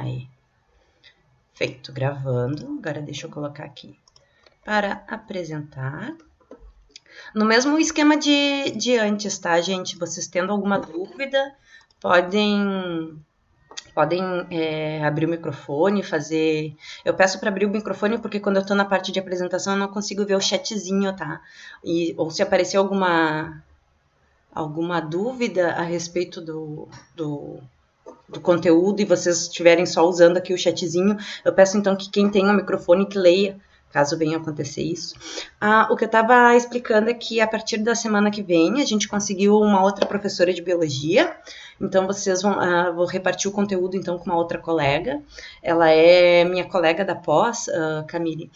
Aí. Feito, gravando. Agora deixa eu colocar aqui para apresentar. No mesmo esquema de antes, tá, gente? Vocês tendo alguma dúvida, podem abrir o microfone, fazer... Eu peço para abrir o microfone porque quando eu tô na parte de apresentação eu não consigo ver o chatzinho, tá? Ou se aparecer alguma dúvida a respeito do conteúdo e vocês estiverem só usando aqui o chatzinho, eu peço então que quem tem um microfone que leia, caso venha acontecer isso. O que eu estava explicando é que a partir da semana que vem a gente conseguiu uma outra professora de biologia, então vocês vou repartir o conteúdo então com uma outra colega, ela é minha colega da pós, Camille,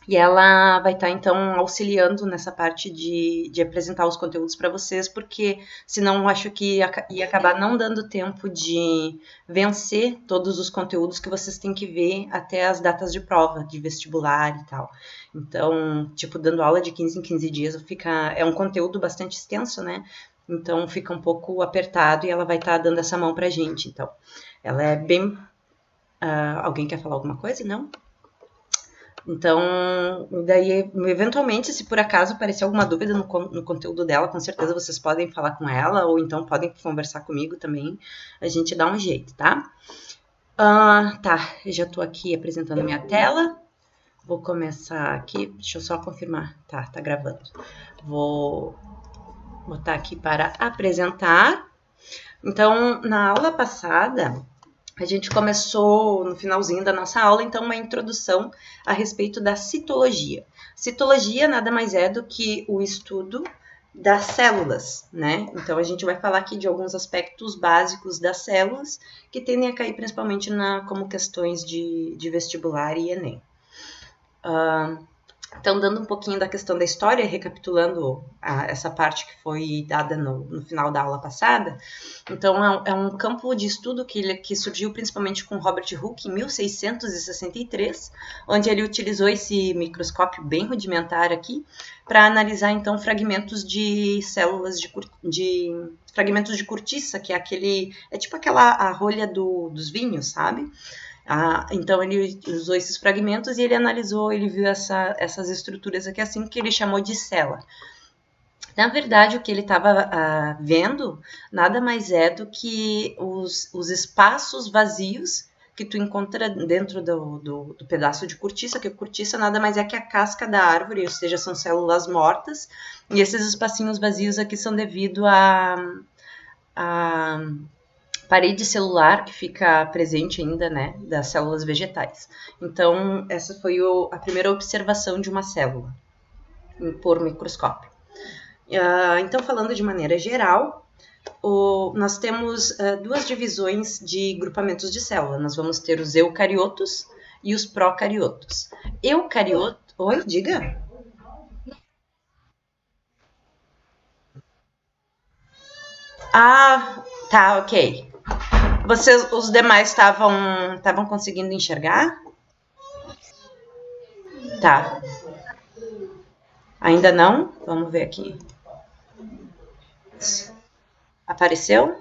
e ela vai estar, então, auxiliando nessa parte de apresentar os conteúdos para vocês, porque senão eu acho que ia acabar não dando tempo de vencer todos os conteúdos que vocês têm que ver até as datas de prova, de vestibular e tal. Então, tipo, dando aula de 15 em 15 dias, é um conteúdo bastante extenso, né? Então, fica um pouco apertado e ela vai estar dando essa mão pra gente. Então, ela é bem... alguém quer falar alguma coisa? Não? Então, daí, eventualmente, se por acaso aparecer alguma dúvida no conteúdo dela, com certeza vocês podem falar com ela, ou então podem conversar comigo também, a gente dá um jeito, tá? Tá, eu já tô aqui apresentando minha tela, vou começar aqui, deixa eu só confirmar, tá gravando. Vou botar aqui para apresentar. Então, na aula passada... A gente começou, no finalzinho da nossa aula, então, uma introdução a respeito da citologia. Citologia nada mais é do que o estudo das células, né? Então, a gente vai falar aqui de alguns aspectos básicos das células que tendem a cair principalmente como questões de vestibular e Enem. Então, dando um pouquinho da questão da história, recapitulando essa parte que foi dada no final da aula passada, então é um campo de estudo que surgiu principalmente com Robert Hooke em 1663, onde ele utilizou esse microscópio bem rudimentar aqui para analisar então fragmentos de células fragmentos de cortiça, que é tipo a rolha dos vinhos, sabe? Então, ele usou esses fragmentos e ele analisou, ele viu essas estruturas aqui, assim, que ele chamou de célula. Na verdade, o que ele estava vendo nada mais é do que os espaços vazios que tu encontra dentro do pedaço de cortiça, que a cortiça nada mais é que a casca da árvore, ou seja, são células mortas, e esses espacinhos vazios aqui são devido a parede celular que fica presente ainda, né, das células vegetais. Então, essa foi a primeira observação de uma célula por microscópio. Então, falando de maneira geral, nós temos duas divisões de grupamentos de célula. Nós vamos ter os eucariotos e os procariotos. Oi, diga. Tá, ok. Os demais estavam conseguindo enxergar? Tá. Ainda não? Vamos ver aqui. Apareceu?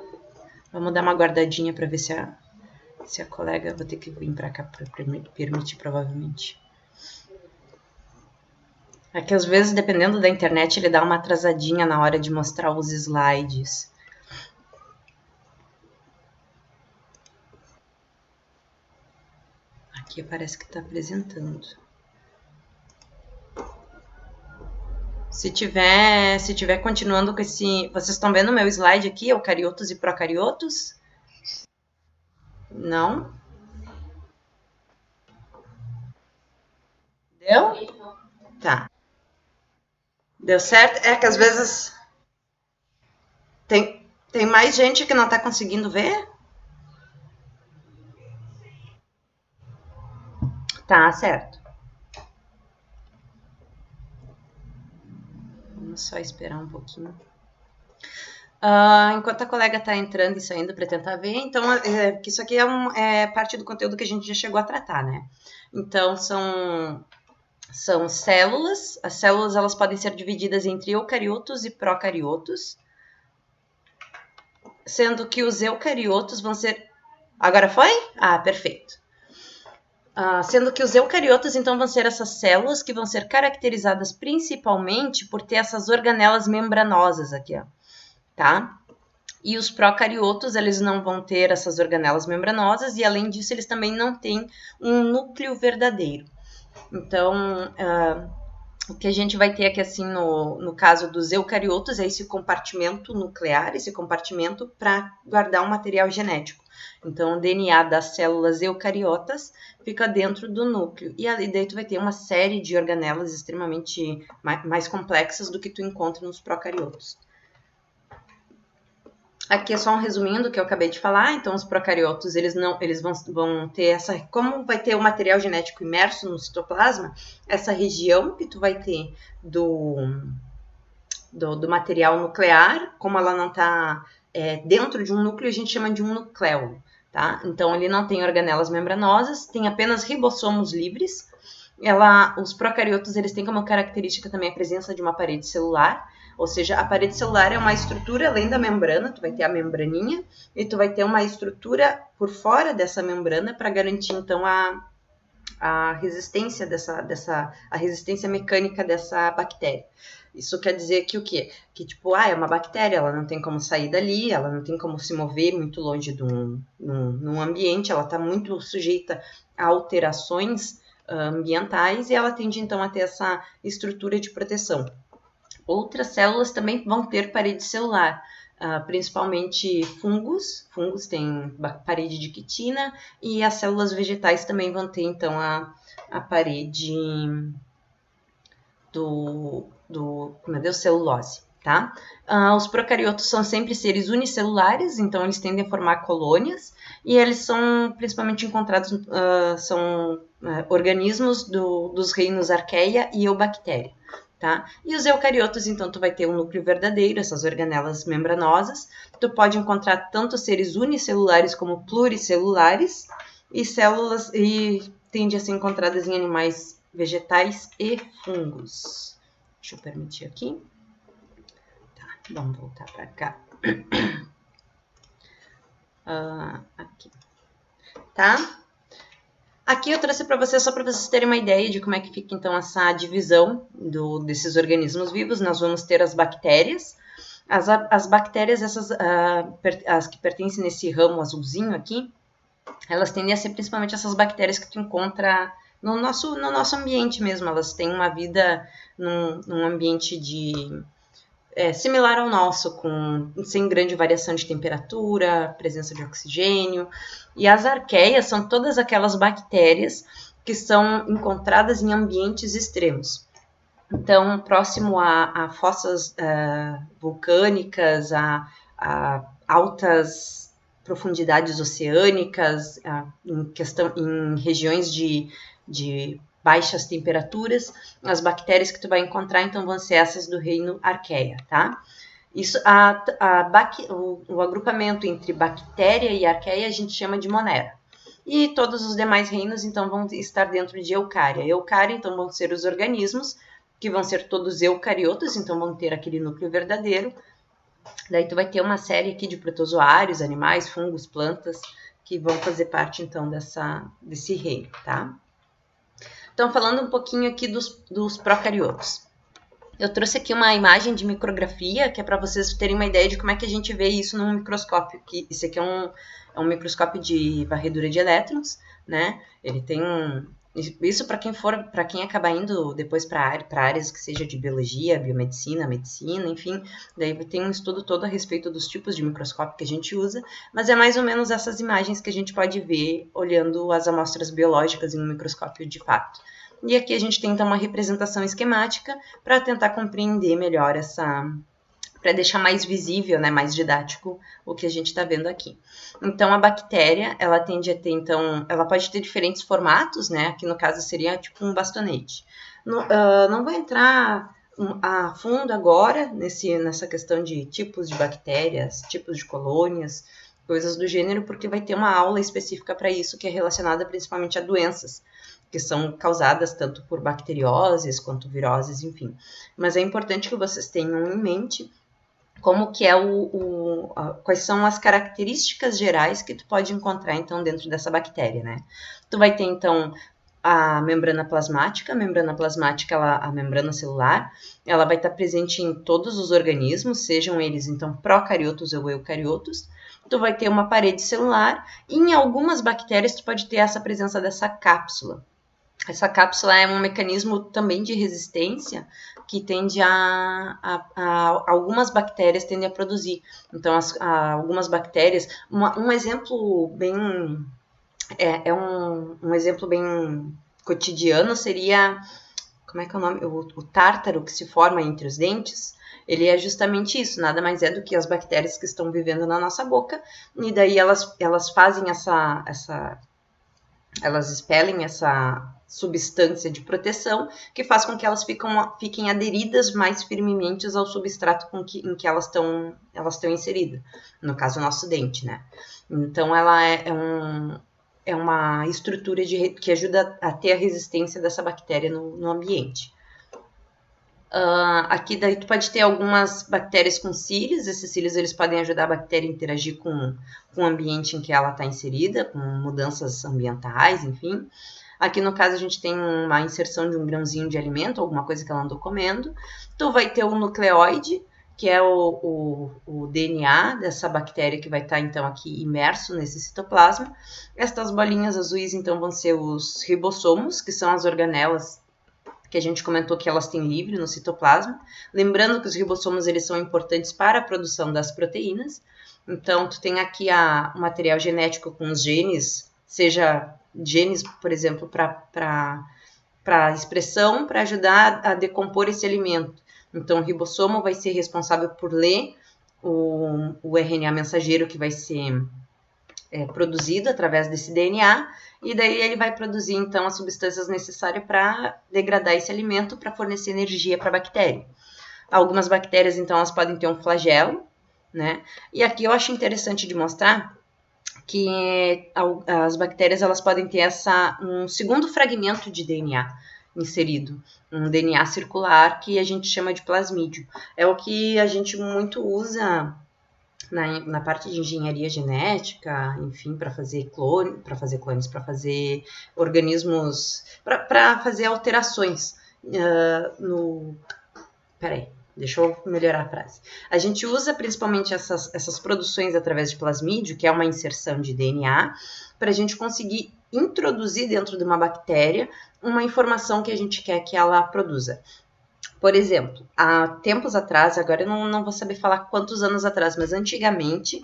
Vamos dar uma guardadinha para ver se a colega... Vou ter que vir para cá para permitir, provavelmente. É que às vezes, dependendo da internet, ele dá uma atrasadinha na hora de mostrar os slides. Aqui parece que está apresentando. Se tiver continuando com esse... Vocês estão vendo o meu slide aqui, eucariotos e procariotos? Não? Deu? Tá. Deu certo? É que às vezes tem mais gente que não está conseguindo ver? Tá, certo. Vamos só esperar um pouquinho. Enquanto a colega está entrando e saindo para tentar ver, então, que isso aqui é parte do conteúdo que a gente já chegou a tratar, né? Então, são células. As células elas podem ser divididas entre eucariotos e procariotos, sendo que os eucariotos vão ser Agora foi? Ah, perfeito. Sendo que os eucariotas, então, vão ser essas células que vão ser caracterizadas principalmente por ter essas organelas membranosas aqui, ó, tá? E os procariotos, eles não vão ter essas organelas membranosas e, além disso, eles também não têm um núcleo verdadeiro. Então, o que a gente vai ter aqui, assim, no caso dos eucariotos, é esse compartimento nuclear, esse compartimento para guardar um material genético. Então, o DNA das células eucariotas fica dentro do núcleo. E ali daí tu vai ter uma série de organelas extremamente mais complexas do que tu encontra nos procariotos. Aqui é só um resuminho do que eu acabei de falar. Então, os procariotos, eles vão ter essa... Como vai ter o material genético imerso no citoplasma, essa região que tu vai ter do material nuclear, como ela não está dentro de um núcleo, a gente chama de um nucleolo, tá? Então, ele não tem organelas membranosas, tem apenas ribossomos livres. Os procariotos, eles têm como característica também a presença de uma parede celular, ou seja, a parede celular é uma estrutura além da membrana, tu vai ter a membraninha e tu vai ter uma estrutura por fora dessa membrana para garantir, então, a resistência a resistência mecânica dessa bactéria. Isso quer dizer que o quê? Que, tipo, é uma bactéria, ela não tem como sair dali, ela não tem como se mover muito longe de um ambiente, ela está muito sujeita a alterações ambientais e ela tende, então, a ter essa estrutura de proteção. Outras células também vão ter parede celular, principalmente fungos. Fungos têm parede de quitina e as células vegetais também vão ter, então, a parede celulose, tá? Os procariotos são sempre seres unicelulares, então eles tendem a formar colônias e eles são principalmente encontrados, organismos dos reinos Archaea e Eubactéria. Tá? E os eucariotos, então, tu vai ter um núcleo verdadeiro, essas organelas membranosas. Tu pode encontrar tanto seres unicelulares como pluricelulares e células tende a ser encontradas em animais vegetais e fungos. Deixa eu permitir aqui. Tá, vamos voltar para cá. Aqui. Tá? Aqui eu trouxe para vocês só para vocês terem uma ideia de como é que fica, então, essa divisão desses organismos vivos. Nós vamos ter as bactérias. As bactérias, as que pertencem nesse ramo azulzinho aqui, elas tendem a ser principalmente essas bactérias que tu encontra no nosso ambiente mesmo. Elas têm uma vida num ambiente similar ao nosso, sem grande variação de temperatura, presença de oxigênio. E as arqueias são todas aquelas bactérias que são encontradas em ambientes extremos. Então, próximo a fossas vulcânicas, a altas profundidades oceânicas, em regiões de baixas temperaturas, as bactérias que tu vai encontrar, então, vão ser essas do reino Archaea, tá? Isso, o agrupamento entre bactéria e arqueia a gente chama de monera. E todos os demais reinos, então, vão estar dentro de eucária. Eucária, então, vão ser os organismos, que vão ser todos eucariotos, então vão ter aquele núcleo verdadeiro. Daí tu vai ter uma série aqui de protozoários, animais, fungos, plantas, que vão fazer parte, então, desse reino, tá? Então, falando um pouquinho aqui dos procariotos. Eu trouxe aqui uma imagem de micrografia, que é para vocês terem uma ideia de como é que a gente vê isso num microscópio. Esse aqui é um microscópio de varredura de elétrons, né? Ele tem isso para quem acabar indo depois para áreas que seja de biologia, biomedicina, medicina, enfim, daí tem um estudo todo a respeito dos tipos de microscópio que a gente usa, mas é mais ou menos essas imagens que a gente pode ver olhando as amostras biológicas em um microscópio de fato. E aqui a gente tem, então, uma representação esquemática para tentar compreender melhor para deixar mais visível, né, mais didático o que a gente está vendo aqui. Então, a bactéria, ela tende a ter, então, ela pode ter diferentes formatos, né, aqui no caso seria tipo um bastonete. Não vou entrar a fundo agora nessa questão de tipos de bactérias, tipos de colônias, coisas do gênero, porque vai ter uma aula específica para isso, que é relacionada principalmente a doenças, que são causadas tanto por bacterioses quanto viroses, enfim. Mas é importante que vocês tenham em mente como que é quais são as características gerais que tu pode encontrar, então, dentro dessa bactéria, né? Tu vai ter, então, a membrana plasmática. A membrana plasmática, a membrana celular, ela vai estar presente em todos os organismos, sejam eles, então, procariotos ou eucariotos. Tu vai ter uma parede celular e em algumas bactérias tu pode ter essa presença dessa cápsula. Essa cápsula é um mecanismo também de resistência que tende algumas bactérias tendem a produzir. Então, algumas bactérias, um exemplo bem um exemplo bem cotidiano seria, como é que é o nome? O tártaro que se forma entre os dentes. Ele é justamente isso, nada mais é do que as bactérias que estão vivendo na nossa boca, e daí elas fazem elas expelem essa substância de proteção que faz com que elas fiquem aderidas mais firmemente ao substrato em que elas estão inseridas, no caso o nosso dente, né? Então ela é uma estrutura que ajuda a ter a resistência dessa bactéria no ambiente. Aqui daí tu pode ter algumas bactérias com cílios. Esses cílios eles podem ajudar a bactéria a interagir com o ambiente em que ela está inserida, com mudanças ambientais, enfim. Aqui no caso a gente tem uma inserção de um grãozinho de alimento, alguma coisa que ela andou comendo. Tu vai ter o nucleóide, que é o DNA dessa bactéria que vai estar então aqui imerso nesse citoplasma. Estas bolinhas azuis então vão ser os ribossomos, que são as organelas que a gente comentou que elas têm livre no citoplasma. Lembrando que os ribossomos eles são importantes para a produção das proteínas. Então, tu tem aqui o material genético com os genes, seja genes, por exemplo, para expressão, para ajudar a decompor esse alimento. Então, o ribossomo vai ser responsável por ler o RNA mensageiro que vai ser produzido através desse DNA, e daí ele vai produzir, então, as substâncias necessárias para degradar esse alimento, para fornecer energia para a bactéria. Algumas bactérias, então, elas podem ter um flagelo, né? E aqui eu acho interessante de mostrar que as bactérias, elas podem ter um segundo fragmento de DNA inserido, um DNA circular, que a gente chama de plasmídio. É o que a gente muito usa na parte de engenharia genética, enfim, para fazer clones, para fazer organismos, para fazer alterações Peraí, deixa eu melhorar a frase. A gente usa principalmente essas produções através de plasmídio, que é uma inserção de DNA, para a gente conseguir introduzir dentro de uma bactéria uma informação que a gente quer que ela produza. Por exemplo, há tempos atrás, agora eu não vou saber falar quantos anos atrás, mas antigamente,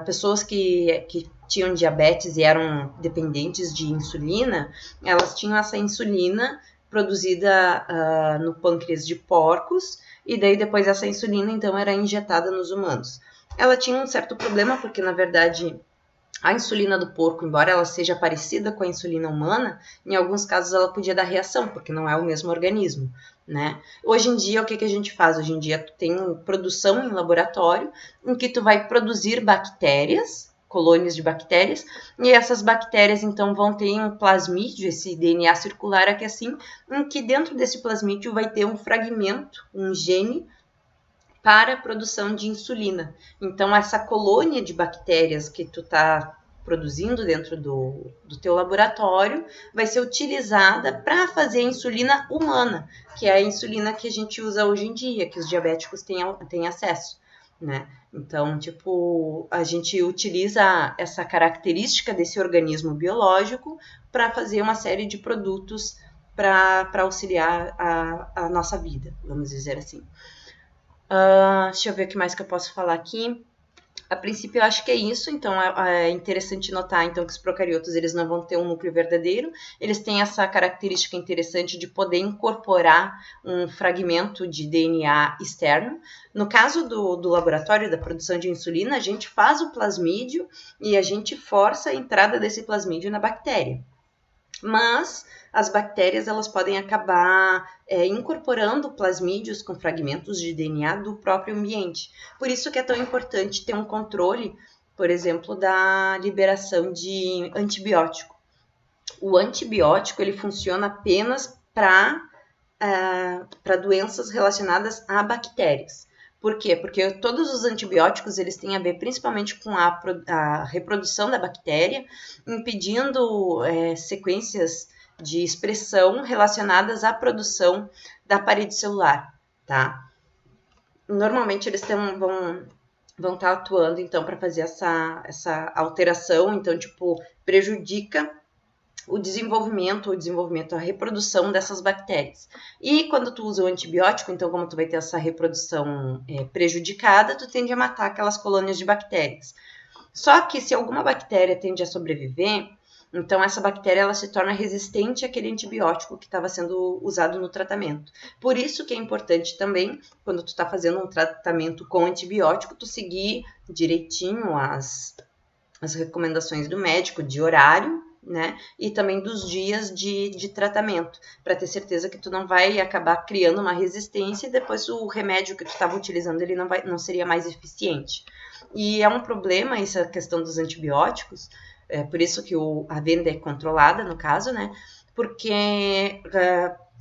pessoas que tinham diabetes e eram dependentes de insulina, elas tinham essa insulina produzida no pâncreas de porcos, e daí depois essa insulina, então, era injetada nos humanos. Ela tinha um certo problema, porque, na verdade, a insulina do porco, embora ela seja parecida com a insulina humana, em alguns casos ela podia dar reação, porque não é o mesmo organismo, né? Hoje em dia, o que a gente faz? Hoje em dia, tu tem produção em laboratório, em que tu vai produzir bactérias, colônias de bactérias, e essas bactérias, então, vão ter um plasmídio, esse DNA circular aqui assim, em que dentro desse plasmídio vai ter um fragmento, um gene, para a produção de insulina. Então, essa colônia de bactérias que tu está produzindo dentro do teu laboratório vai ser utilizada para fazer a insulina humana, que é a insulina que a gente usa hoje em dia, que os diabéticos têm acesso, né? Então, a gente utiliza essa característica desse organismo biológico para fazer uma série de produtos para auxiliar a nossa vida, vamos dizer assim. Deixa eu ver o que mais que eu posso falar aqui. A princípio, eu acho que é isso. Então, é interessante notar então, que os procariotos eles não vão ter um núcleo verdadeiro. Eles têm essa característica interessante de poder incorporar um fragmento de DNA externo. No caso do laboratório da produção de insulina, a gente faz o plasmídio e a gente força a entrada desse plasmídio na bactéria. Mas as bactérias elas podem acabar incorporando plasmídios com fragmentos de DNA do próprio ambiente. Por isso que é tão importante ter um controle, por exemplo, da liberação de antibiótico. O antibiótico ele funciona apenas para doenças relacionadas a bactérias. Por quê? Porque todos os antibióticos, eles têm a ver principalmente com a reprodução da bactéria, impedindo sequências de expressão relacionadas à produção da parede celular, tá? Normalmente eles vão estar atuando, então, para fazer essa alteração, então, tipo, prejudica o desenvolvimento, a reprodução dessas bactérias. E quando tu usa o antibiótico, então, como tu vai ter essa reprodução prejudicada, tu tende a matar aquelas colônias de bactérias. Só que se alguma bactéria tende a sobreviver, então essa bactéria ela se torna resistente àquele antibiótico que estava sendo usado no tratamento. Por isso que é importante também, quando tu está fazendo um tratamento com antibiótico, tu seguir direitinho as recomendações do médico de horário, né? E também dos dias de tratamento, para ter certeza que tu não vai acabar criando uma resistência e depois o remédio que tu estava utilizando ele não seria mais eficiente. E é um problema essa questão dos antibióticos, por isso que a venda é controlada, no caso, né? Porque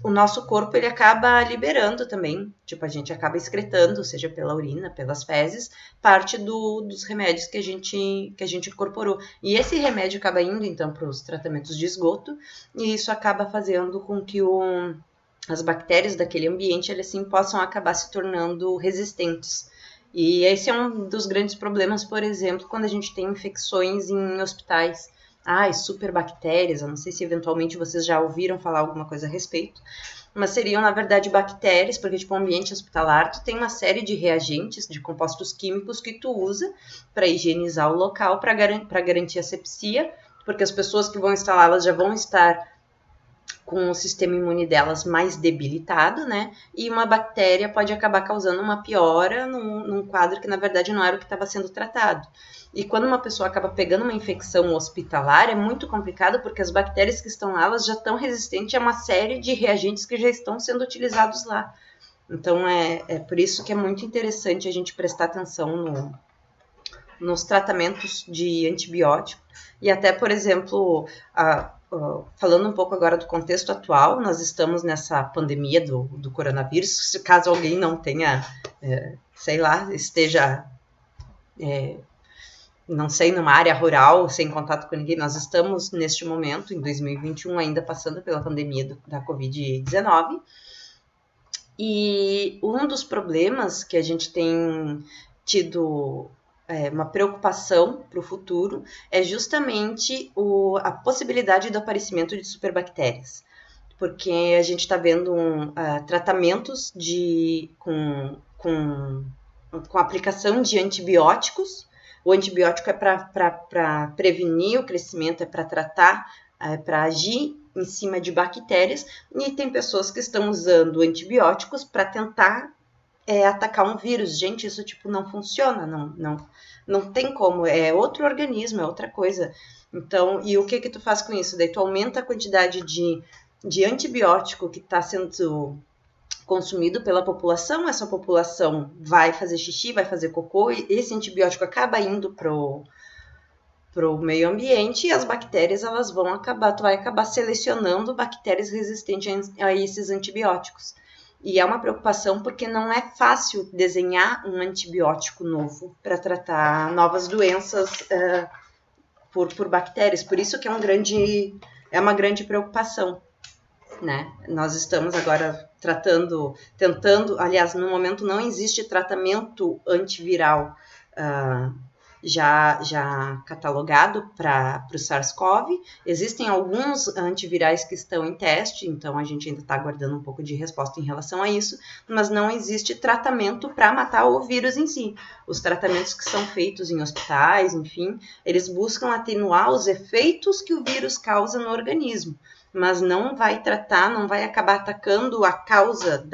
o nosso corpo ele acaba liberando também, tipo, a gente acaba excretando, seja pela urina, pelas fezes, parte dos remédios que a gente incorporou. E esse remédio acaba indo, então, para os tratamentos de esgoto, e isso acaba fazendo com que as bactérias daquele ambiente, elas sim possam acabar se tornando resistentes. E esse é um dos grandes problemas, por exemplo, quando a gente tem infecções em hospitais. Superbactérias, eu não sei se eventualmente vocês já ouviram falar alguma coisa a respeito, mas seriam, na verdade, bactérias, porque, tipo, o ambiente hospitalar, tu tem uma série de reagentes, de compostos químicos que tu usa para higienizar o local, para garantir a asepsia, porque as pessoas que vão estar lá, elas já vão estar com o sistema imune delas mais debilitado, né? E uma bactéria pode acabar causando uma piora num quadro que, na verdade, não era o que estava sendo tratado. E quando uma pessoa acaba pegando uma infecção hospitalar, é muito complicado porque as bactérias que estão lá, elas já estão resistentes a uma série de reagentes que já estão sendo utilizados lá. Então, é por isso que é muito interessante a gente prestar atenção nos tratamentos de antibiótico. E até, por exemplo, falando um pouco agora do contexto atual, nós estamos nessa pandemia do coronavírus. Se caso alguém não tenha, esteja, não sei, numa área rural, sem contato com ninguém, nós estamos neste momento, em 2021, ainda passando pela pandemia da Covid-19. E um dos problemas que a gente tem tido uma preocupação para o futuro é justamente a possibilidade do aparecimento de superbactérias, porque a gente está vendo tratamentos com aplicação de antibióticos. O antibiótico é para prevenir o crescimento, é para tratar, para agir em cima de bactérias, e tem pessoas que estão usando antibióticos para tentar atacar um vírus. Gente, isso tipo não funciona, não tem como, é outro organismo, é outra coisa. Então, e o que tu faz com isso? Daí tu aumenta a quantidade de antibiótico que está sendo consumido pela população, essa população vai fazer xixi, vai fazer cocô, e esse antibiótico acaba indo pro meio ambiente, e as bactérias elas tu vai acabar selecionando bactérias resistentes a esses antibióticos. E é uma preocupação porque não é fácil desenhar um antibiótico novo para tratar novas doenças por bactérias. Por isso que é uma grande preocupação, né? Nós estamos agora tentando, aliás, no momento não existe tratamento antiviral já catalogado para o SARS-CoV. Existem alguns antivirais que estão em teste, então a gente ainda está aguardando um pouco de resposta em relação a isso, mas não existe tratamento para matar o vírus em si. Os tratamentos que são feitos em hospitais, enfim, eles buscam atenuar os efeitos que o vírus causa no organismo, mas não vai tratar, não vai acabar atacando a causa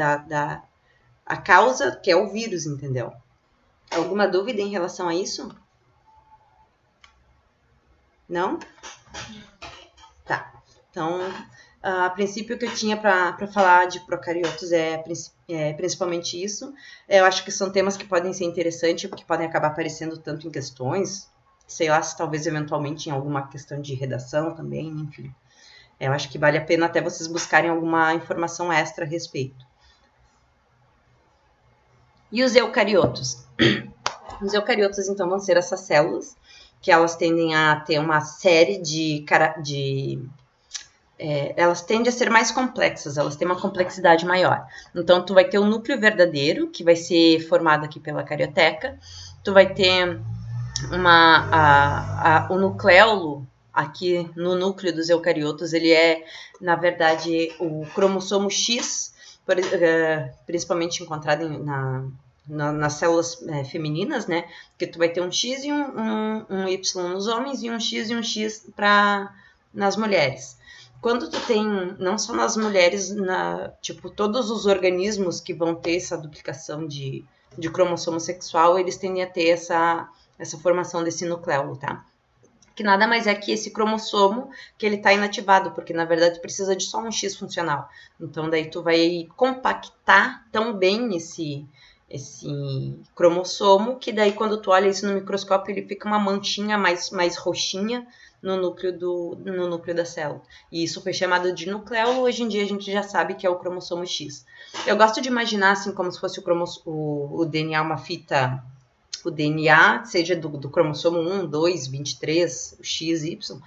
a causa que é o vírus, entendeu? Alguma dúvida em relação a isso? Não? Tá. Então, a princípio o que eu tinha para falar de procariotos é principalmente isso. Eu acho que são temas que podem ser interessantes, porque podem acabar aparecendo tanto em questões, sei lá, se talvez eventualmente em alguma questão de redação também, enfim. Eu acho que vale a pena até vocês buscarem alguma informação extra a respeito. E os eucariotos? Os eucariotos, então, vão ser essas células que elas tendem a ter uma série elas tendem a ser mais complexas, elas têm uma complexidade maior. Então, tu vai ter o núcleo verdadeiro, que vai ser formado aqui pela carioteca. Tu vai ter o nucleolo, aqui no núcleo dos eucariotos, ele é, na verdade, o cromossomo X, principalmente encontrado nas células femininas, né? Porque tu vai ter um X e um Y nos homens e um X nas mulheres. Quando tu tem, não só nas mulheres, tipo, todos os organismos que vão ter essa duplicação de cromossomo sexual, eles tendem a ter essa formação desse nucleolo, tá? Que nada mais é que esse cromossomo que ele tá inativado, porque na verdade precisa de só um X funcional. Então daí tu vai compactar tão bem esse cromossomo, que daí quando tu olha isso no microscópio, ele fica uma manchinha mais roxinha no núcleo da célula. E isso foi chamado de nucleolo, hoje em dia a gente já sabe que é o cromossomo X. Eu gosto de imaginar assim como se fosse o DNA uma fita, o DNA seja do cromossomo 1, 2, 23, o X, Y,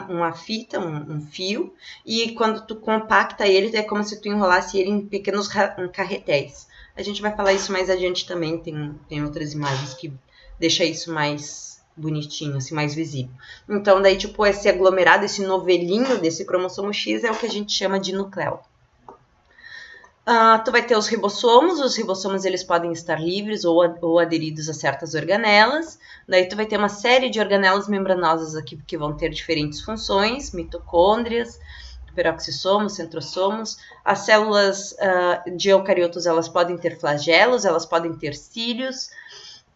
uma fita, um fio, e quando tu compacta ele, é como se tu enrolasse ele em pequenos carretéis. A gente vai falar isso mais adiante também, tem outras imagens que deixa isso mais bonitinho, assim, mais visível. Então, daí, tipo, esse aglomerado, esse novelinho desse cromossomo X é o que a gente chama de nucleolo. Tu vai ter os ribossomos eles podem estar livres ou aderidos a certas organelas. Daí tu vai ter uma série de organelas membranosas aqui que vão ter diferentes funções, mitocôndrias, peroxissomos, centrossomos. As células de eucariotos, elas podem ter flagelos, elas podem ter cílios.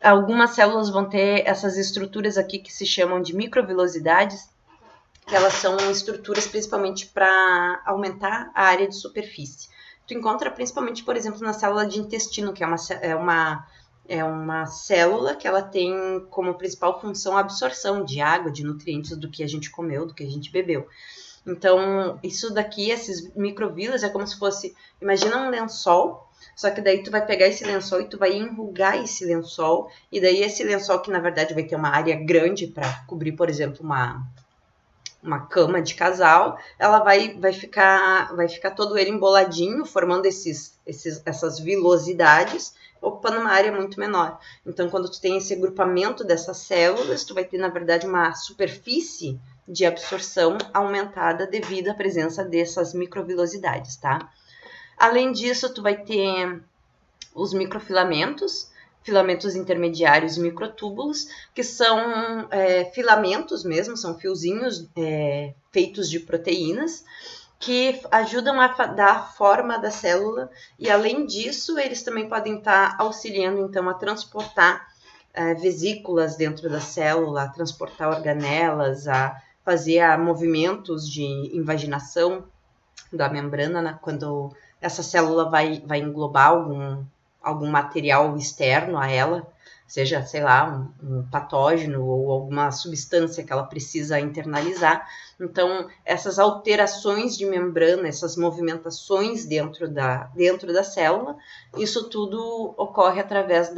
Algumas células vão ter essas estruturas aqui que se chamam de microvilosidades, que elas são estruturas principalmente para aumentar a área de superfície. Tu encontra principalmente, por exemplo, na célula de intestino, que é uma célula que ela tem como principal função a absorção de água, de nutrientes do que a gente comeu, do que a gente bebeu. Então, isso daqui, esses microvilas, é como se fosse, imagina um lençol, só que daí tu vai pegar esse lençol e tu vai enrugar esse lençol, e daí esse lençol que na verdade vai ter uma área grande para cobrir, por exemplo, uma cama de casal, ela vai ficar todo ele emboladinho, formando essas vilosidades, ocupando uma área muito menor. Então, quando tu tem esse agrupamento dessas células, tu vai ter, na verdade, uma superfície de absorção aumentada devido à presença dessas microvilosidades, tá? Além disso, tu vai ter os microfilamentos, filamentos intermediários e microtúbulos, que são filamentos mesmo, são fiozinhos feitos de proteínas, que ajudam a dar a forma da célula, e além disso, eles também podem estar auxiliando, então, a transportar vesículas dentro da célula, a transportar organelas, a fazer movimentos de invaginação da membrana, né, quando essa célula vai englobar algum material externo a ela, seja, sei lá, um patógeno ou alguma substância que ela precisa internalizar. Então, essas alterações de membrana, essas movimentações dentro da célula, isso tudo ocorre através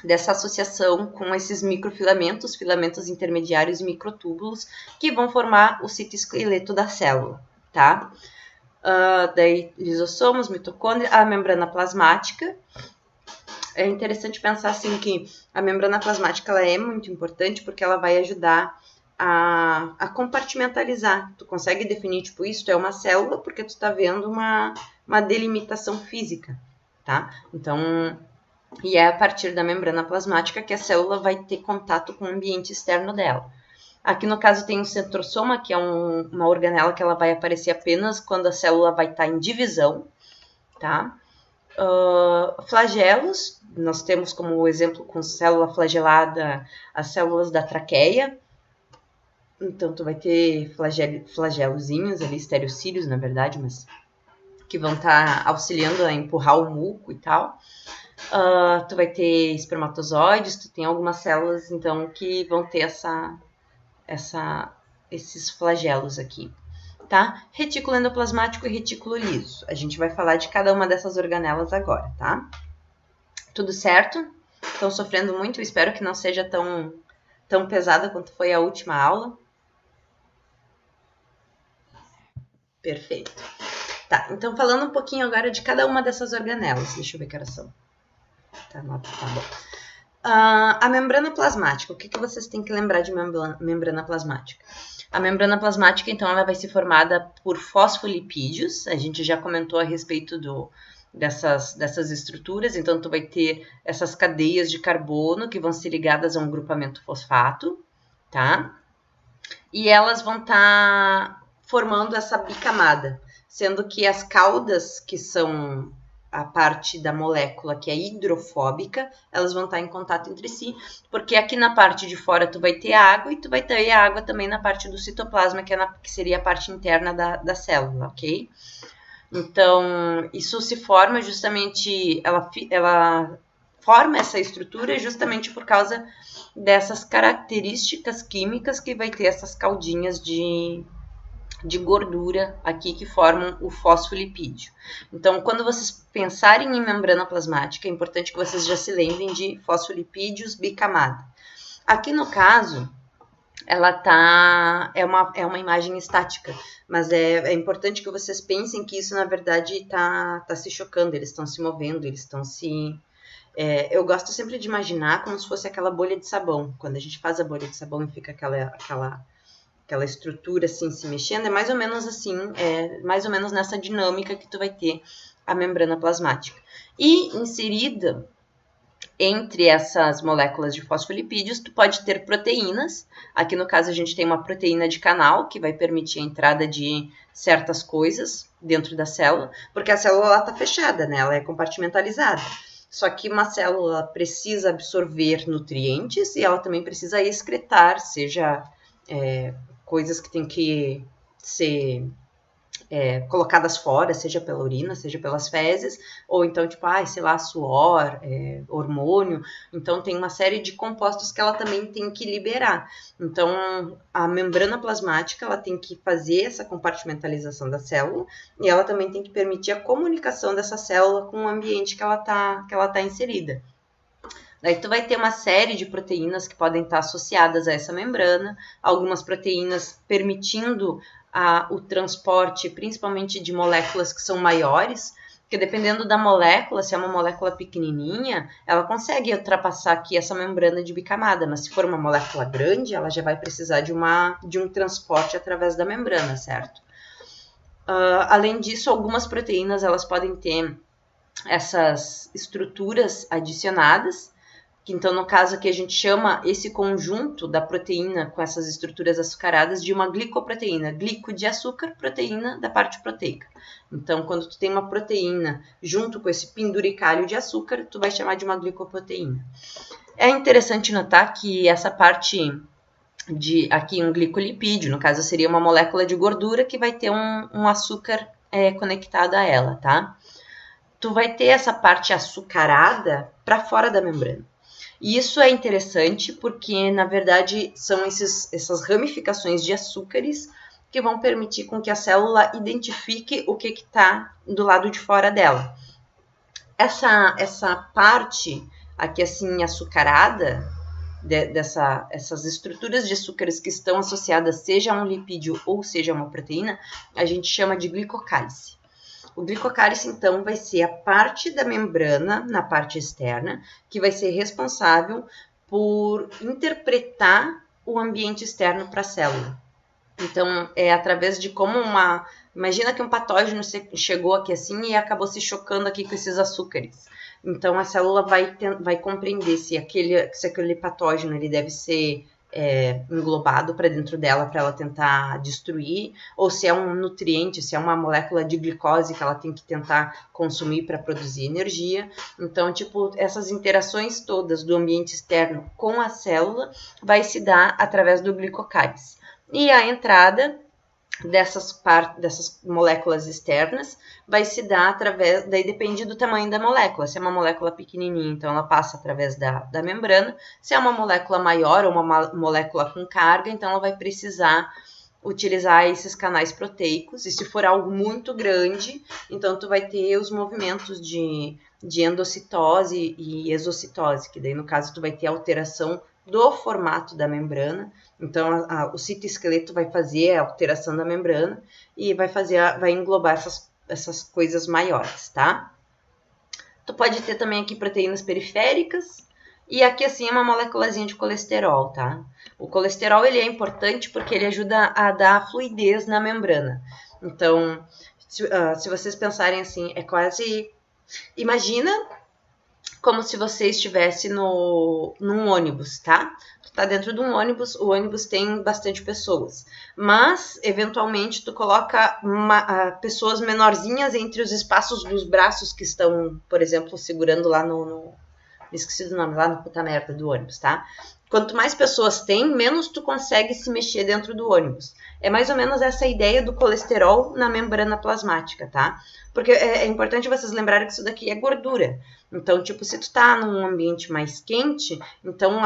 dessa associação com esses microfilamentos, filamentos intermediários e microtúbulos, que vão formar o citoesqueleto da célula, tá? Daí lisossomos, mitocôndria, a membrana plasmática. É interessante pensar assim que a membrana plasmática ela é muito importante porque ela vai ajudar a compartimentalizar. Tu consegue definir, tipo, isso é uma célula porque tu tá vendo uma delimitação física, tá? Então, e é a partir da membrana plasmática que a célula vai ter contato com o ambiente externo dela. Aqui no caso tem o centrosoma, que é uma organela que ela vai aparecer apenas quando a célula vai estar em divisão, tá? Flagelos, nós temos como exemplo com célula flagelada as células da traqueia. Então tu vai ter flagelozinhos ali, estereocílios na verdade, mas que vão estar auxiliando a empurrar o muco e tal. Tu vai ter espermatozoides, tu tem algumas células então que vão ter esses flagelos aqui, tá? Retículo endoplasmático e retículo liso. A gente vai falar de cada uma dessas organelas agora, tá? Tudo certo? Estão sofrendo muito? Espero que não seja tão pesada quanto foi a última aula. Perfeito. Tá, então falando um pouquinho agora de cada uma dessas organelas. Deixa eu ver que horas são. Tá bom. A membrana plasmática. O que vocês têm que lembrar de membrana plasmática? A membrana plasmática, então, ela vai ser formada por fosfolipídios. A gente já comentou a respeito dessas estruturas. Então, tu vai ter essas cadeias de carbono que vão ser ligadas a um grupamento fosfato, tá? E elas vão estar formando essa bicamada, sendo que as caudas, que são a parte da molécula que é hidrofóbica, elas vão estar em contato entre si, porque aqui na parte de fora tu vai ter água e tu vai ter a água também na parte do citoplasma, que seria a parte interna da célula, ok? Então, isso se forma justamente, ela forma essa estrutura justamente por causa dessas características químicas que vai ter essas caudinhas de gordura aqui que formam o fosfolipídio. Então, quando vocês pensarem em membrana plasmática, é importante que vocês já se lembrem de fosfolipídios bicamada. Aqui no caso, ela é uma imagem estática, mas é importante que vocês pensem que isso, na verdade, tá se chocando, eles estão se movendo, eles estão se... eu gosto sempre de imaginar como se fosse aquela bolha de sabão. Quando a gente faz a bolha de sabão e fica aquela estrutura assim se mexendo, é mais ou menos assim, mais ou menos nessa dinâmica que tu vai ter a membrana plasmática. E inserida entre essas moléculas de fosfolipídios, tu pode ter proteínas. Aqui no caso a gente tem uma proteína de canal, que vai permitir a entrada de certas coisas dentro da célula, porque a célula está fechada, né? Ela é compartimentalizada. Só que uma célula precisa absorver nutrientes e ela também precisa excretar, seja coisas que tem que ser colocadas fora, seja pela urina, seja pelas fezes, ou então, tipo, sei lá, suor, hormônio. Então, tem uma série de compostos que ela também tem que liberar. Então, a membrana plasmática, ela tem que fazer essa compartimentalização da célula e ela também tem que permitir a comunicação dessa célula com o ambiente que ela tá inserida. Daí tu vai ter uma série de proteínas que podem estar associadas a essa membrana, algumas proteínas permitindo o transporte, principalmente de moléculas que são maiores, porque dependendo da molécula, se é uma molécula pequenininha, ela consegue ultrapassar aqui essa membrana de bicamada, mas se for uma molécula grande, ela já vai precisar de um transporte através da membrana, certo? Além disso, algumas proteínas elas podem ter essas estruturas adicionadas, que então no caso aqui a gente chama esse conjunto da proteína com essas estruturas açucaradas de uma glicoproteína. Glico de açúcar, proteína da parte proteica. Então quando tu tem uma proteína junto com esse penduricalho de açúcar, tu vai chamar de uma glicoproteína. É interessante notar que essa parte de aqui um glicolipídio, no caso seria uma molécula de gordura que vai ter um açúcar conectado a ela, tá? Tu vai ter essa parte açucarada para fora da membrana. E isso é interessante porque, na verdade, são essas ramificações de açúcares que vão permitir com que a célula identifique o que está do lado de fora dela. Essa parte aqui assim açucarada, essas estruturas de açúcares que estão associadas seja a um lipídio ou seja a uma proteína, a gente chama de glicocálice. O glicocálice, então, vai ser a parte da membrana, na parte externa, que vai ser responsável por interpretar o ambiente externo para a célula. Então, é através de como imagina que um patógeno chegou aqui assim e acabou se chocando aqui com esses açúcares. Então, a célula vai compreender se aquele patógeno ele deve ser englobado para dentro dela para ela tentar destruir, ou se é um nutriente, se é uma molécula de glicose que ela tem que tentar consumir para produzir energia. Então, tipo, essas interações todas do ambiente externo com a célula vai se dar através do glicocálice. E a entrada dessas moléculas externas vai se dar através, daí depende do tamanho da molécula. Se é uma molécula pequenininha, então ela passa através da membrana. Se é uma molécula maior ou uma molécula com carga, então ela vai precisar utilizar esses canais proteicos, e se for algo muito grande, então tu vai ter os movimentos de endocitose e exocitose, que daí no caso tu vai ter alteração do formato da membrana. Então o citoesqueleto vai fazer a alteração da membrana e vai englobar essas coisas maiores, tá? Tu pode ter também aqui proteínas periféricas, e aqui assim é uma moléculazinha de colesterol, tá? O colesterol ele é importante porque ele ajuda a dar fluidez na membrana. Então, se vocês pensarem assim, é quase... Imagina como se você estivesse num ônibus, tá? Tu tá dentro de um ônibus, o ônibus tem bastante pessoas, mas eventualmente tu coloca pessoas menorzinhas entre os espaços dos braços que estão, por exemplo, segurando lá esqueci do nome, lá no puta merda do ônibus, tá? Quanto mais pessoas tem, menos tu consegue se mexer dentro do ônibus. É mais ou menos essa ideia do colesterol na membrana plasmática, tá? Porque é importante vocês lembrarem que isso daqui é gordura. Então, tipo, se tu tá num ambiente mais quente, então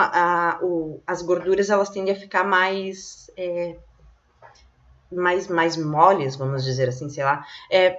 as gorduras, elas tendem a ficar mais moles, vamos dizer assim, sei lá.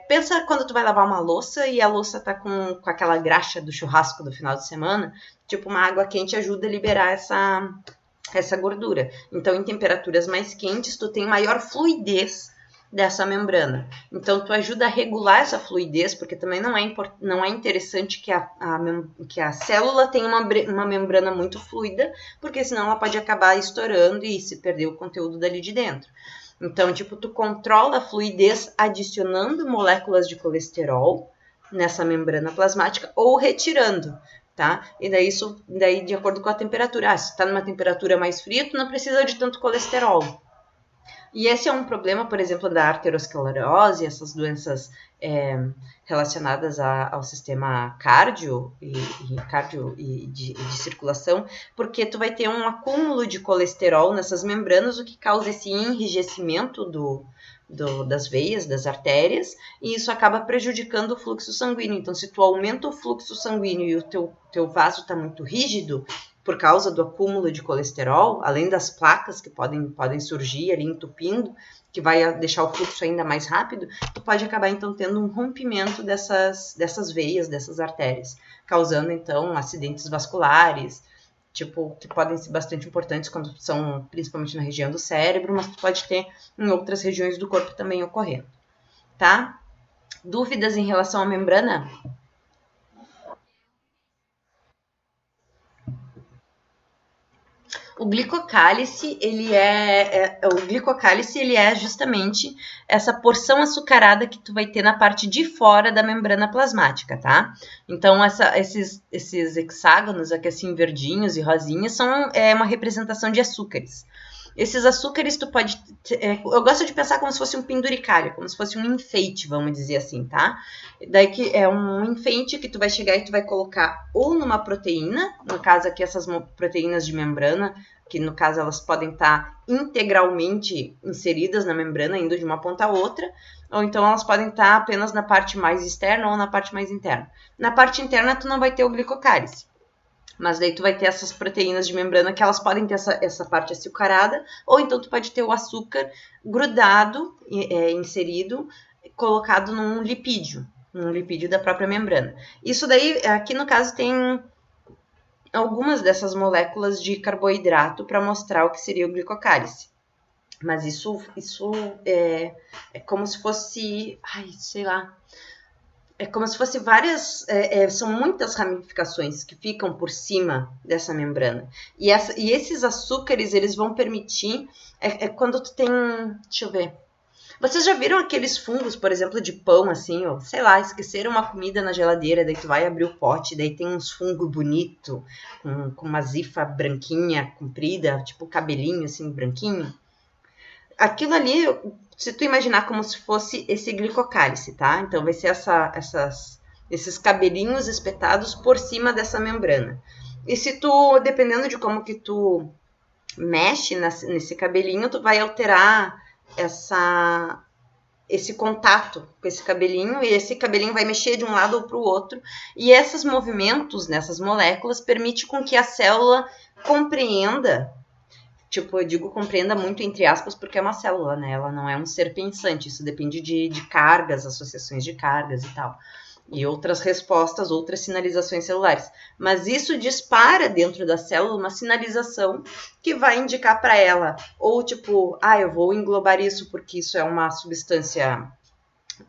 Pensa quando tu vai lavar uma louça e a louça tá com aquela graxa do churrasco do final de semana, tipo, uma água quente ajuda a liberar essa gordura. Então, em temperaturas mais quentes, tu tem maior fluidez dessa membrana. Então, tu ajuda a regular essa fluidez, porque também não é interessante que a célula tenha uma membrana muito fluida, porque senão ela pode acabar estourando e se perder o conteúdo dali de dentro. Então, tipo, tu controla a fluidez adicionando moléculas de colesterol nessa membrana plasmática ou retirando, tá? E daí de acordo com a temperatura. Se tu tá numa temperatura mais fria, tu não precisa de tanto colesterol. E esse é um problema, por exemplo, da arteriosclerose, essas doenças relacionadas ao sistema cardio e de circulação, porque tu vai ter um acúmulo de colesterol nessas membranas, o que causa esse enrijecimento das veias, das artérias, e isso acaba prejudicando o fluxo sanguíneo. Então, se tu aumenta o fluxo sanguíneo e o teu vaso está muito rígido, por causa do acúmulo de colesterol, além das placas que podem surgir ali entupindo, que vai deixar o fluxo ainda mais rápido, tu pode acabar então tendo um rompimento dessas veias, dessas artérias, causando então acidentes vasculares, tipo, que podem ser bastante importantes quando são principalmente na região do cérebro, mas tu pode ter em outras regiões do corpo também ocorrendo, tá? Dúvidas em relação à membrana? O glicocálice, ele é justamente essa porção açucarada que tu vai ter na parte de fora da membrana plasmática, tá? Então, esses hexágonos aqui assim, verdinhos e rosinhas, são uma representação de açúcares. Esses açúcares tu pode... eu gosto de pensar como se fosse um penduricalho, como se fosse um enfeite, vamos dizer assim, tá? Daí que é um enfeite que tu vai chegar e tu vai colocar ou numa proteína, no caso aqui essas proteínas de membrana, que no caso elas podem estar integralmente inseridas na membrana, indo de uma ponta a outra, ou então elas podem estar apenas na parte mais externa ou na parte mais interna. Na parte interna tu não vai ter o glicocálice. Mas daí tu vai ter essas proteínas de membrana que elas podem ter essa parte açucarada, ou então tu pode ter o açúcar grudado, inserido, colocado num lipídio da própria membrana. Isso daí, aqui no caso, tem algumas dessas moléculas de carboidrato para mostrar o que seria o glicocálice. Mas isso é como se fosse, sei lá... É como se fosse várias... são muitas ramificações que ficam por cima dessa membrana. E esses açúcares, eles vão permitir... quando tu tem... Deixa eu ver. Vocês já viram aqueles fungos, por exemplo, de pão, assim, ou sei lá, esqueceram uma comida na geladeira, daí tu vai abrir o pote, daí tem uns fungos bonitos, com uma zifa branquinha, comprida, tipo cabelinho, assim, branquinho. Aquilo ali... Se tu imaginar como se fosse esse glicocálice, tá? Então, vai ser esses cabelinhos espetados por cima dessa membrana. E se tu, dependendo de como que tu mexe nesse cabelinho, tu vai alterar esse contato com esse cabelinho, e esse cabelinho vai mexer de um lado ou para o outro. E esses movimentos nessas moléculas permitem com que a célula compreenda Tipo, eu digo compreenda muito entre aspas porque é uma célula, né? Ela não é um ser pensante, isso depende de cargas, associações de cargas e tal. E outras respostas, outras sinalizações celulares. Mas isso dispara dentro da célula uma sinalização que vai indicar para ela, ou tipo, eu vou englobar isso porque isso é uma substância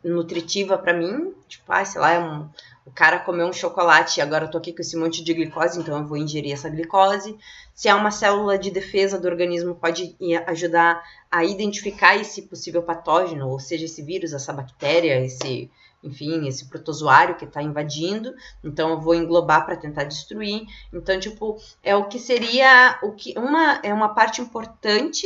nutritiva para mim, tipo, sei lá, o cara comeu um chocolate e agora eu tô aqui com esse monte de glicose, então eu vou ingerir essa glicose. Se é uma célula de defesa do organismo, pode ajudar a identificar esse possível patógeno, ou seja, esse vírus, essa bactéria, esse protozoário que está invadindo, então eu vou englobar para tentar destruir. Então, tipo, é o que seria uma parte importante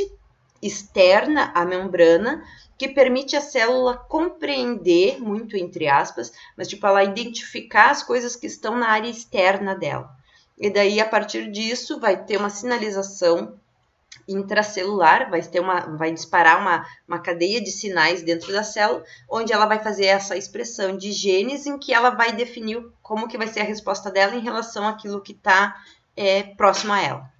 externa à membrana que permite a célula compreender, muito entre aspas, mas tipo, ela identificar as coisas que estão na área externa dela. E daí, a partir disso, vai ter uma sinalização intracelular, vai disparar uma cadeia de sinais dentro da célula, onde ela vai fazer essa expressão de genes em que ela vai definir como que vai ser a resposta dela em relação àquilo que está próximo a ela.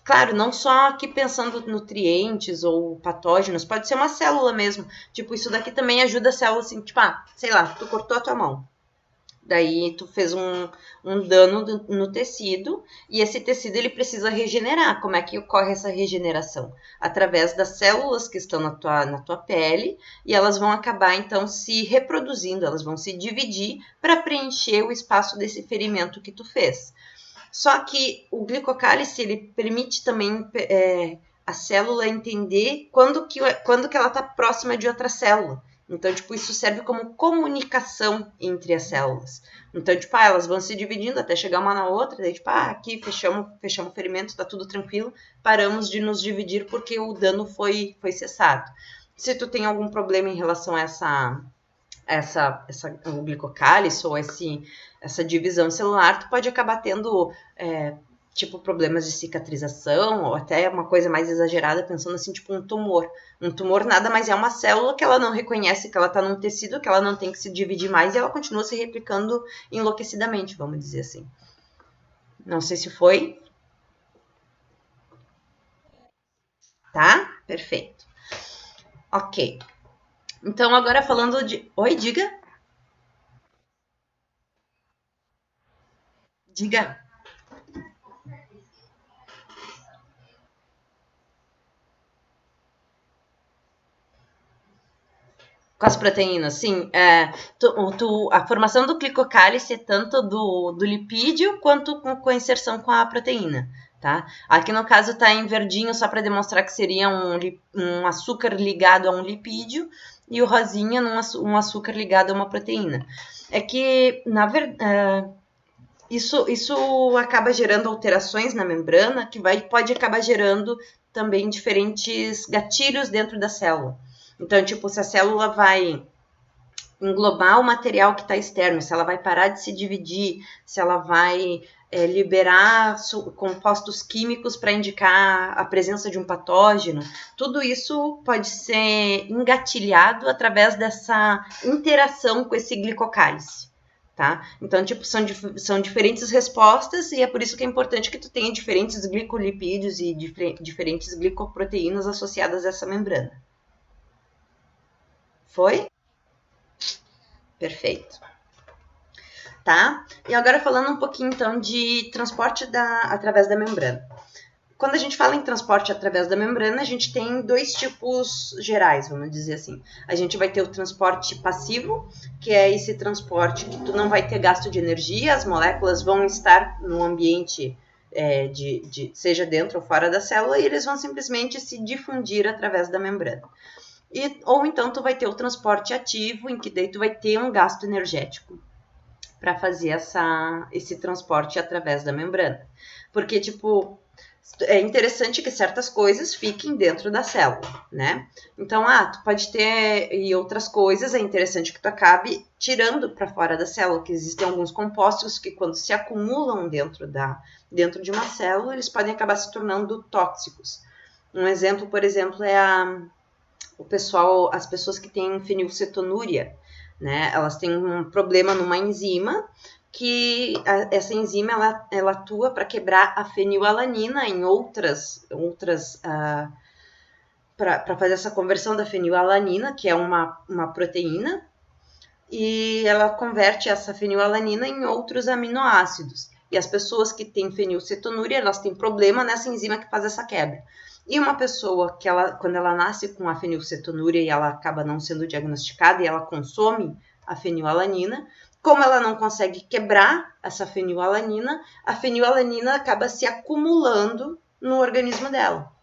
Claro, não só aqui pensando nutrientes ou patógenos, pode ser uma célula mesmo. Tipo, isso daqui também ajuda a célula assim, tipo, sei lá, tu cortou a tua mão. Daí tu fez um dano no tecido e esse tecido ele precisa regenerar. Como é que ocorre essa regeneração? Através das células que estão na tua pele e elas vão acabar então se reproduzindo, elas vão se dividir para preencher o espaço desse ferimento que tu fez. Só que o glicocálice ele permite também a célula entender quando que ela está próxima de outra célula. Então, tipo, isso serve como comunicação entre as células. Então, tipo, elas vão se dividindo até chegar uma na outra, daí, tipo, aqui fechamos o ferimento, tá tudo tranquilo, paramos de nos dividir porque o dano foi cessado. Se tu tem algum problema em relação a o glicocálice ou essa divisão celular, tu pode acabar tendo tipo problemas de cicatrização ou até uma coisa mais exagerada, pensando assim, tipo um tumor. Um tumor nada mais é uma célula que ela não reconhece que ela está num tecido, que ela não tem que se dividir mais e ela continua se replicando enlouquecidamente, vamos dizer assim. Não sei se foi. Tá? Perfeito. Ok. Então, agora falando de... Oi, diga. Diga. Com as proteínas, sim. A formação do glicocálice é tanto do lipídio quanto com a inserção com a proteína. Tá? Aqui no caso está em verdinho só para demonstrar que seria um açúcar ligado a um lipídio e o rosinha um açúcar ligado a uma proteína. É que, na verdade, isso acaba gerando alterações na membrana que pode acabar gerando também diferentes gatilhos dentro da célula. Então, tipo, se a célula vai englobar o material que está externo, se ela vai parar de se dividir, se ela vai liberar compostos químicos para indicar a presença de um patógeno, tudo isso pode ser engatilhado através dessa interação com esse glicocálice. Tá? Então, tipo, são diferentes respostas e é por isso que é importante que tu tenha diferentes glicolipídios e diferentes glicoproteínas associadas a essa membrana. Foi? Perfeito. Tá? E agora falando um pouquinho, então, de transporte através da membrana. Quando a gente fala em transporte através da membrana, a gente tem dois tipos gerais, vamos dizer assim. A gente vai ter o transporte passivo, que é esse transporte que tu não vai ter gasto de energia, as moléculas vão estar no ambiente, seja dentro ou fora da célula, e eles vão simplesmente se difundir através da membrana. Ou então tu vai ter o transporte ativo, em que daí tu vai ter um gasto energético para fazer esse transporte através da membrana. Porque, tipo, é interessante que certas coisas fiquem dentro da célula, né? Então, tu pode ter e outras coisas, é interessante que tu acabe tirando para fora da célula, que existem alguns compostos que quando se acumulam dentro de uma célula, eles podem acabar se tornando tóxicos. Um exemplo, por exemplo, é as pessoas que têm fenilcetonúria, né? Elas têm um problema numa enzima que essa enzima ela atua para quebrar a fenilalanina em outras para fazer essa conversão da fenilalanina, que é uma proteína, e ela converte essa fenilalanina em outros aminoácidos. E as pessoas que têm fenilcetonúria, elas têm problema nessa enzima que faz essa quebra. E uma pessoa que quando ela nasce com a fenilcetonúria e ela acaba não sendo diagnosticada e ela consome a fenilalanina, como ela não consegue quebrar essa fenilalanina, a fenilalanina acaba se acumulando no organismo dela.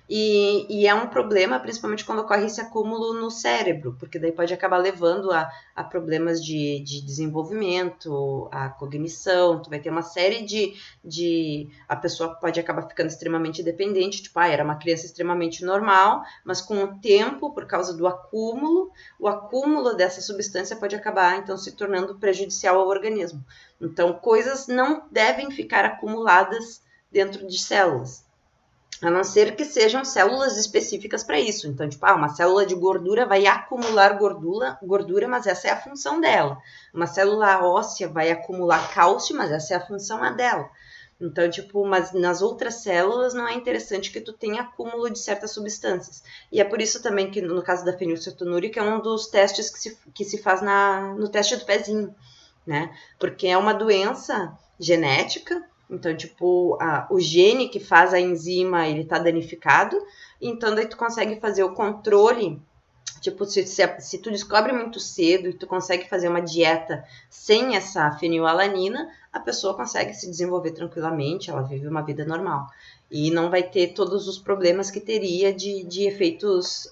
E é um problema, principalmente quando ocorre esse acúmulo no cérebro, porque daí pode acabar levando a problemas de desenvolvimento, a cognição, tu vai ter uma série a pessoa pode acabar ficando extremamente dependente, tipo, era uma criança extremamente normal, mas com o tempo, por causa do acúmulo, o acúmulo dessa substância pode acabar, então, se tornando prejudicial ao organismo. Então, coisas não devem ficar acumuladas dentro de células. A não ser que sejam células específicas para isso. Então, tipo, uma célula de gordura vai acumular gordura, mas essa é a função dela. Uma célula óssea vai acumular cálcio, mas essa é a função dela. Então, tipo, mas nas outras células não é interessante que tu tenha acúmulo de certas substâncias. E é por isso também que, no caso da fenilcetonúria, que é um dos testes que se faz no teste do pezinho, né? Porque é uma doença genética. Então, tipo, o gene que faz a enzima, ele tá danificado. Então, daí tu consegue fazer o controle. Tipo, se tu descobre muito cedo e tu consegue fazer uma dieta sem essa fenilalanina, a pessoa consegue se desenvolver tranquilamente, ela vive uma vida normal. E não vai ter todos os problemas que teria de efeitos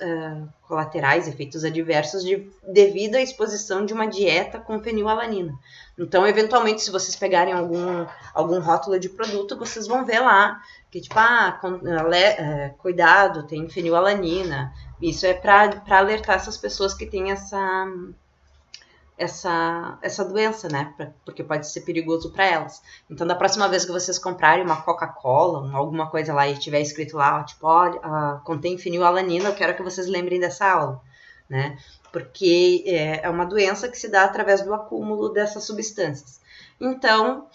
colaterais, efeitos adversos devido à exposição de uma dieta com fenilalanina. Então, eventualmente, se vocês pegarem algum rótulo de produto, vocês vão ver lá que, tipo, cuidado, tem fenilalanina. Isso é para alertar essas pessoas que têm essa doença, né? Porque pode ser perigoso para elas. Então, da próxima vez que vocês comprarem uma Coca-Cola, alguma coisa lá e tiver escrito lá, tipo, olha, contém fenilalanina, eu quero que vocês lembrem dessa aula, né? Porque é uma doença que se dá através do acúmulo dessas substâncias. Então,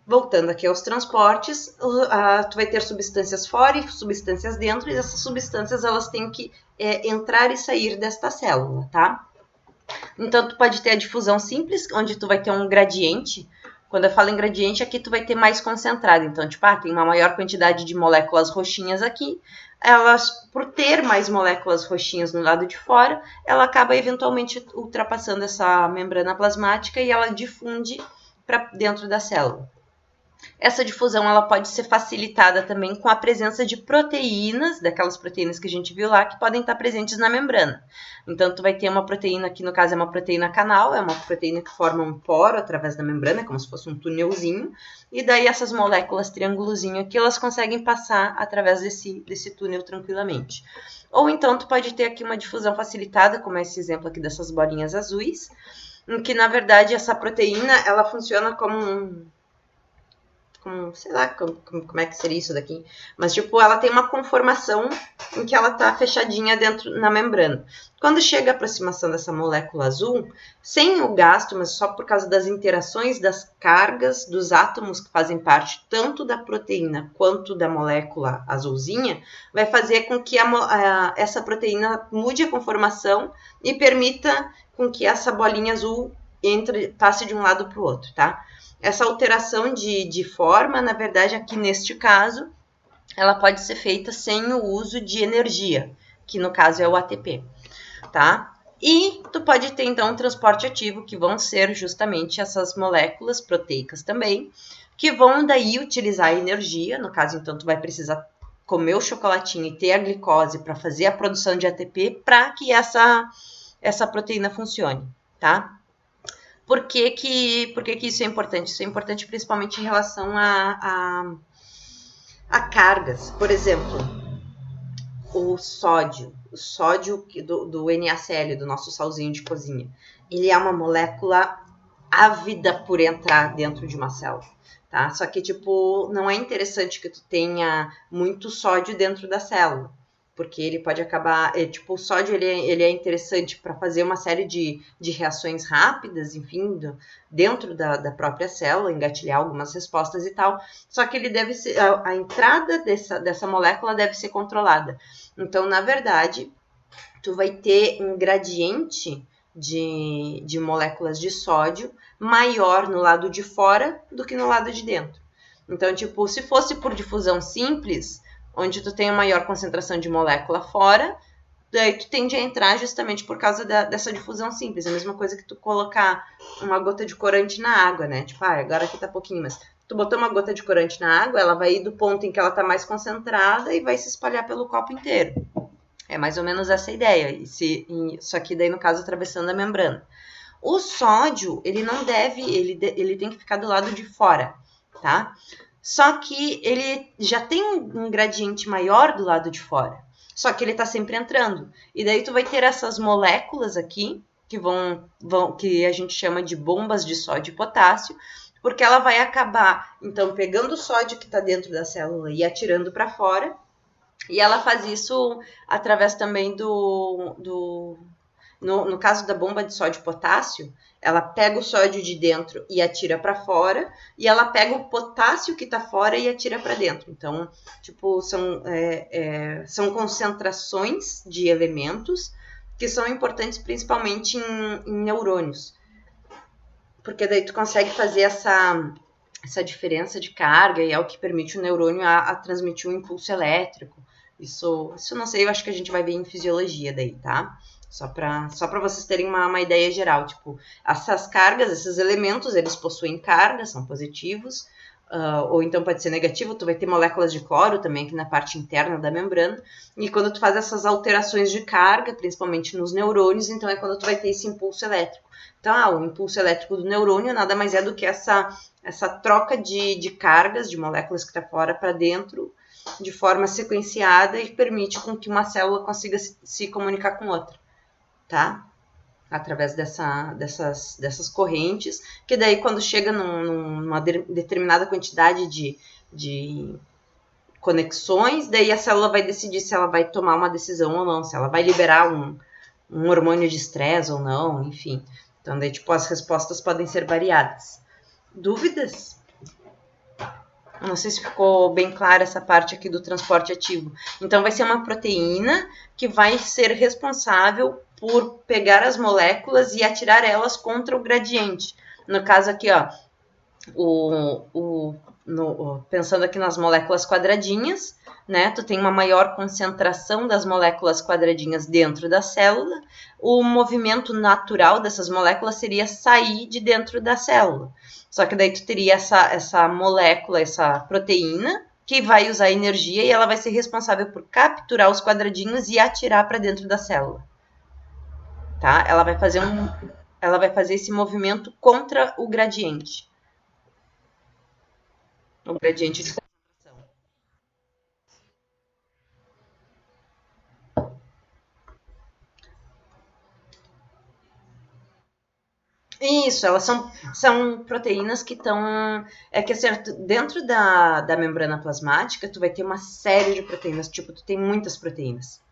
voltando aqui aos transportes, tu vai ter substâncias fora e substâncias dentro, e essas substâncias elas têm que entrar e sair desta célula, tá? Então, tu pode ter a difusão simples, onde tu vai ter um gradiente. Quando eu falo em gradiente, aqui tu vai ter mais concentrado. Então, tipo, tem uma maior quantidade de moléculas roxinhas aqui. Elas, por ter mais moléculas roxinhas no lado de fora, ela acaba eventualmente ultrapassando essa membrana plasmática e ela difunde para dentro da célula. Essa difusão ela pode ser facilitada também com a presença de proteínas, daquelas proteínas que a gente viu lá, que podem estar presentes na membrana. Então, tu vai ter uma proteína, que no caso é uma proteína canal, é uma proteína que forma um poro através da membrana, como se fosse um túnelzinho, e daí essas moléculas triângulozinho aqui, elas conseguem passar através desse túnel tranquilamente. Ou então, tu pode ter aqui uma difusão facilitada, como esse exemplo aqui dessas bolinhas azuis, em que, na verdade, essa proteína, ela funciona como sei lá como é que seria isso daqui, mas tipo, ela tem uma conformação em que ela tá fechadinha dentro na membrana. Quando chega a aproximação dessa molécula azul, sem o gasto, mas só por causa das interações das cargas dos átomos que fazem parte tanto da proteína quanto da molécula azulzinha, vai fazer com que essa proteína mude a conformação e permita com que essa bolinha azul passe de um lado para o outro, tá? Essa alteração de forma, na verdade, aqui neste caso, ela pode ser feita sem o uso de energia, que no caso é o ATP, tá? E tu pode ter, então, um transporte ativo, que vão ser justamente essas moléculas proteicas também, que vão daí utilizar a energia, no caso, então, tu vai precisar comer o chocolatinho e ter a glicose para fazer a produção de ATP para que essa proteína funcione, tá? Por que isso é importante? Isso é importante principalmente em relação a cargas. Por exemplo, o sódio do NaCl, do nosso salzinho de cozinha, ele é uma molécula ávida por entrar dentro de uma célula, tá? Só que, tipo, não é interessante que tu tenha muito sódio dentro da célula. porque ele pode acabar, tipo, o sódio ele é interessante para fazer uma série de reações rápidas, enfim, dentro da própria célula, engatilhar algumas respostas e tal, só que ele deve ser, a entrada dessa molécula deve ser controlada. Então, na verdade, tu vai ter um gradiente de moléculas de sódio maior no lado de fora do que no lado de dentro. Então, tipo, se fosse por difusão simples, onde tu tem a maior concentração de molécula fora, daí tu tende a entrar justamente por causa dessa difusão simples. É a mesma coisa que tu colocar uma gota de corante na água, né? Tipo, agora aqui tá pouquinho, mas tu botou uma gota de corante na água, ela vai ir do ponto em que ela tá mais concentrada e vai se espalhar pelo copo inteiro. É mais ou menos essa ideia, só que daí no caso atravessando a membrana. O sódio, ele não deve, ele tem que ficar do lado de fora, tá? Só que ele já tem um gradiente maior do lado de fora, só que ele tá sempre entrando. E daí tu vai ter essas moléculas aqui, que a gente chama de bombas de sódio e potássio, porque ela vai acabar, então, pegando o sódio que está dentro da célula e atirando para fora. E ela faz isso através também no caso da bomba de sódio e potássio, ela pega o sódio de dentro e atira para fora, e ela pega o potássio que está fora e atira para dentro. Então, tipo, são concentrações de elementos que são importantes principalmente em neurônios. Porque daí tu consegue fazer essa diferença de carga e é o que permite o neurônio a transmitir um impulso elétrico. Isso não sei, eu acho que a gente vai ver em fisiologia daí, tá? Só para vocês terem uma ideia geral. Tipo, essas cargas, esses elementos, eles possuem carga, são positivos, ou então pode ser negativo. Tu vai ter moléculas de cloro também aqui na parte interna da membrana. E quando tu faz essas alterações de carga, principalmente nos neurônios, então é quando tu vai ter esse impulso elétrico. Então, o impulso elétrico do neurônio nada mais é do que essa troca de cargas, de moléculas que está fora para dentro, de forma sequenciada e permite com que uma célula consiga se comunicar com outra, tá? Através dessas correntes, que daí quando chega numa determinada quantidade de conexões, daí a célula vai decidir se ela vai tomar uma decisão ou não, se ela vai liberar um hormônio de estresse ou não, enfim. Então, daí, tipo, as respostas podem ser variadas. Dúvidas? Não sei se ficou bem clara essa parte aqui do transporte ativo. Então, vai ser uma proteína que vai ser responsável por pegar as moléculas e atirar elas contra o gradiente. No caso aqui, ó, pensando aqui nas moléculas quadradinhas, né? Tu tem uma maior concentração das moléculas quadradinhas dentro da célula. O movimento natural dessas moléculas seria sair de dentro da célula. Só que daí tu teria essa molécula, essa proteína, que vai usar energia e ela vai ser responsável por capturar os quadradinhos e atirar para dentro da célula. Tá? Ela vai fazer esse movimento contra o gradiente. O gradiente de concentração. Isso, elas são proteínas que estão... É que assim, dentro da membrana plasmática, tu vai ter uma série de proteínas. Tipo, tu tem muitas proteínas,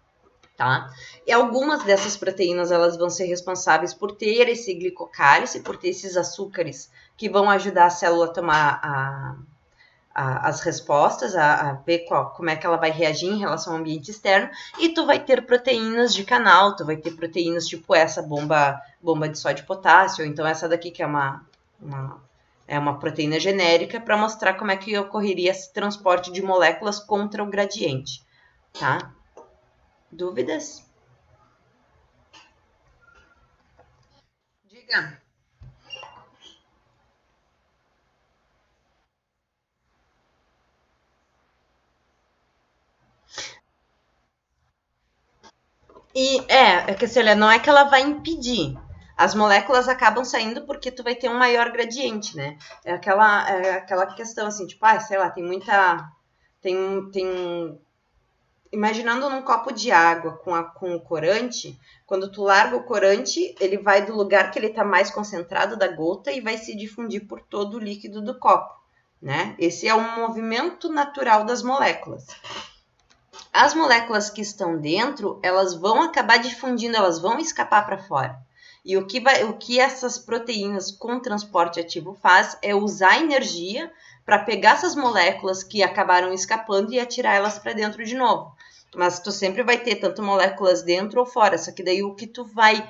tá? E algumas dessas proteínas, elas vão ser responsáveis por ter esse glicocálice, por ter esses açúcares que vão ajudar a célula a tomar as respostas, a ver como é que ela vai reagir em relação ao ambiente externo, e tu vai ter proteínas de canal, tu vai ter proteínas tipo essa bomba de sódio e potássio, ou então essa daqui que é uma proteína genérica para mostrar como é que ocorreria esse transporte de moléculas contra o gradiente, tá? Dúvidas? Diga. E é que assim, não é que ela vai impedir. As moléculas acabam saindo porque tu vai ter um maior gradiente, né? É aquela questão assim, tipo, sei lá, tem muita. Imaginando num copo de água com o corante, quando tu larga o corante, ele vai do lugar que ele está mais concentrado da gota e vai se difundir por todo o líquido do copo, né? Esse é um movimento natural das moléculas. as moléculas que estão dentro, elas vão acabar difundindo, elas vão escapar para fora. E o que essas proteínas com transporte ativo faz é usar energia para pegar essas moléculas que acabaram escapando e atirar elas para dentro de novo. Mas tu sempre vai ter tanto moléculas dentro ou fora, só que daí o que tu vai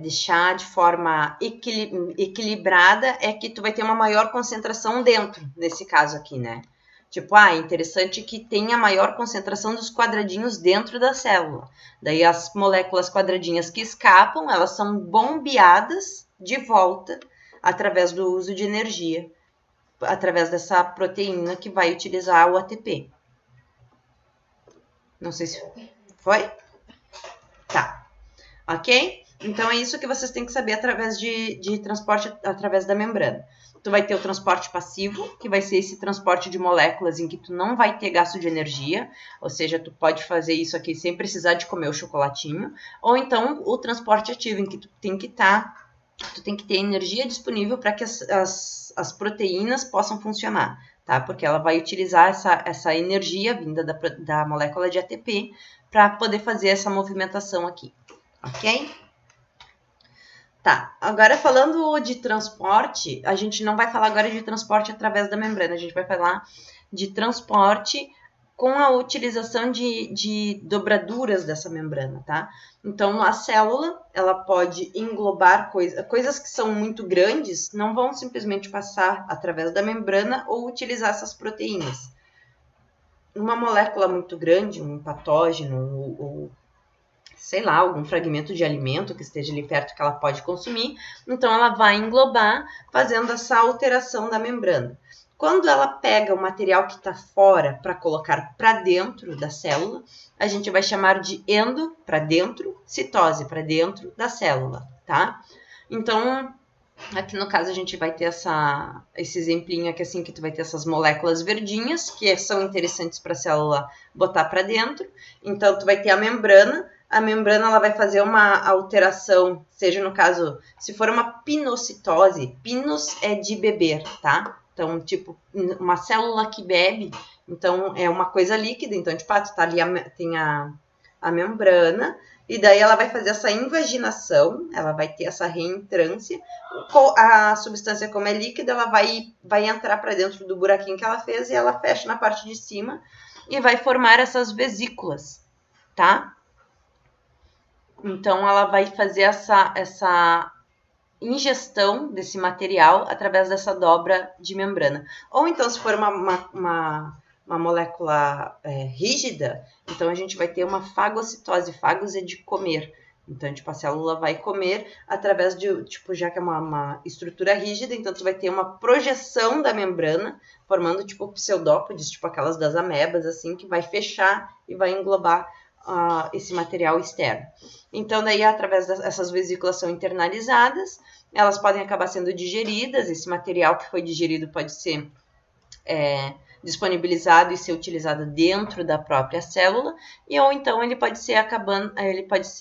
deixar de forma equilibrada é que tu vai ter uma maior concentração dentro, nesse caso aqui, né? Tipo, é interessante que tenha maior concentração dos quadradinhos dentro da célula. Daí as moléculas quadradinhas que escapam, elas são bombeadas de volta através do uso de energia, através dessa proteína que vai utilizar o ATP. Não sei se foi? Tá. Ok? Então, é isso que vocês têm que saber através de transporte através da membrana. Tu vai ter o transporte passivo, que vai ser esse transporte de moléculas em que tu não vai ter gasto de energia, ou seja, tu pode fazer isso aqui sem precisar de comer o chocolatinho, ou então o transporte ativo, em que tu tem que ter energia disponível para que as proteínas possam funcionar, tá? Porque ela vai utilizar essa energia vinda da molécula de ATP para poder fazer essa movimentação aqui, ok? Tá, agora falando de transporte, a gente não vai falar agora de transporte através da membrana, a gente vai falar de transporte com a utilização de dobraduras dessa membrana, tá? Então, a célula, ela pode englobar coisas que são muito grandes, não vão simplesmente passar através da membrana ou utilizar essas proteínas. Uma molécula muito grande, um patógeno ou sei lá, algum fragmento de alimento que esteja ali perto que ela pode consumir, então ela vai englobar, fazendo essa alteração da membrana. Quando ela pega o material que está fora para colocar para dentro da célula, a gente vai chamar de endo, para dentro, citose, para dentro da célula, tá? Então, aqui no caso a gente vai ter esse exemplinho aqui assim, que tu vai ter essas moléculas verdinhas, que são interessantes para a célula botar para dentro. Então, tu vai ter a membrana ela vai fazer uma alteração, seja no caso, se for uma pinocitose, pinos é de beber, tá? Então, tipo, uma célula que bebe, então é uma coisa líquida, então, tipo, tá ali, tem a membrana, e daí ela vai fazer essa invaginação, ela vai ter essa reentrância, a substância como é líquida, ela vai entrar para dentro do buraquinho que ela fez e ela fecha na parte de cima e vai formar essas vesículas, tá? Então, ela vai fazer essa ingestão desse material através dessa dobra de membrana. Ou então, se for uma molécula rígida, então a gente vai ter uma fagocitose. Fagos é de comer. Então, tipo, a célula vai comer através de, tipo, já que é uma estrutura rígida, então tu vai ter uma projeção da membrana, formando, tipo, pseudópodes, tipo aquelas das amebas, assim, que vai fechar e vai englobar esse material externo. Então, daí, através dessas vesículas são internalizadas, elas podem acabar sendo digeridas, esse material que foi digerido pode ser disponibilizado e ser utilizado dentro da própria célula, ou então ele pode ser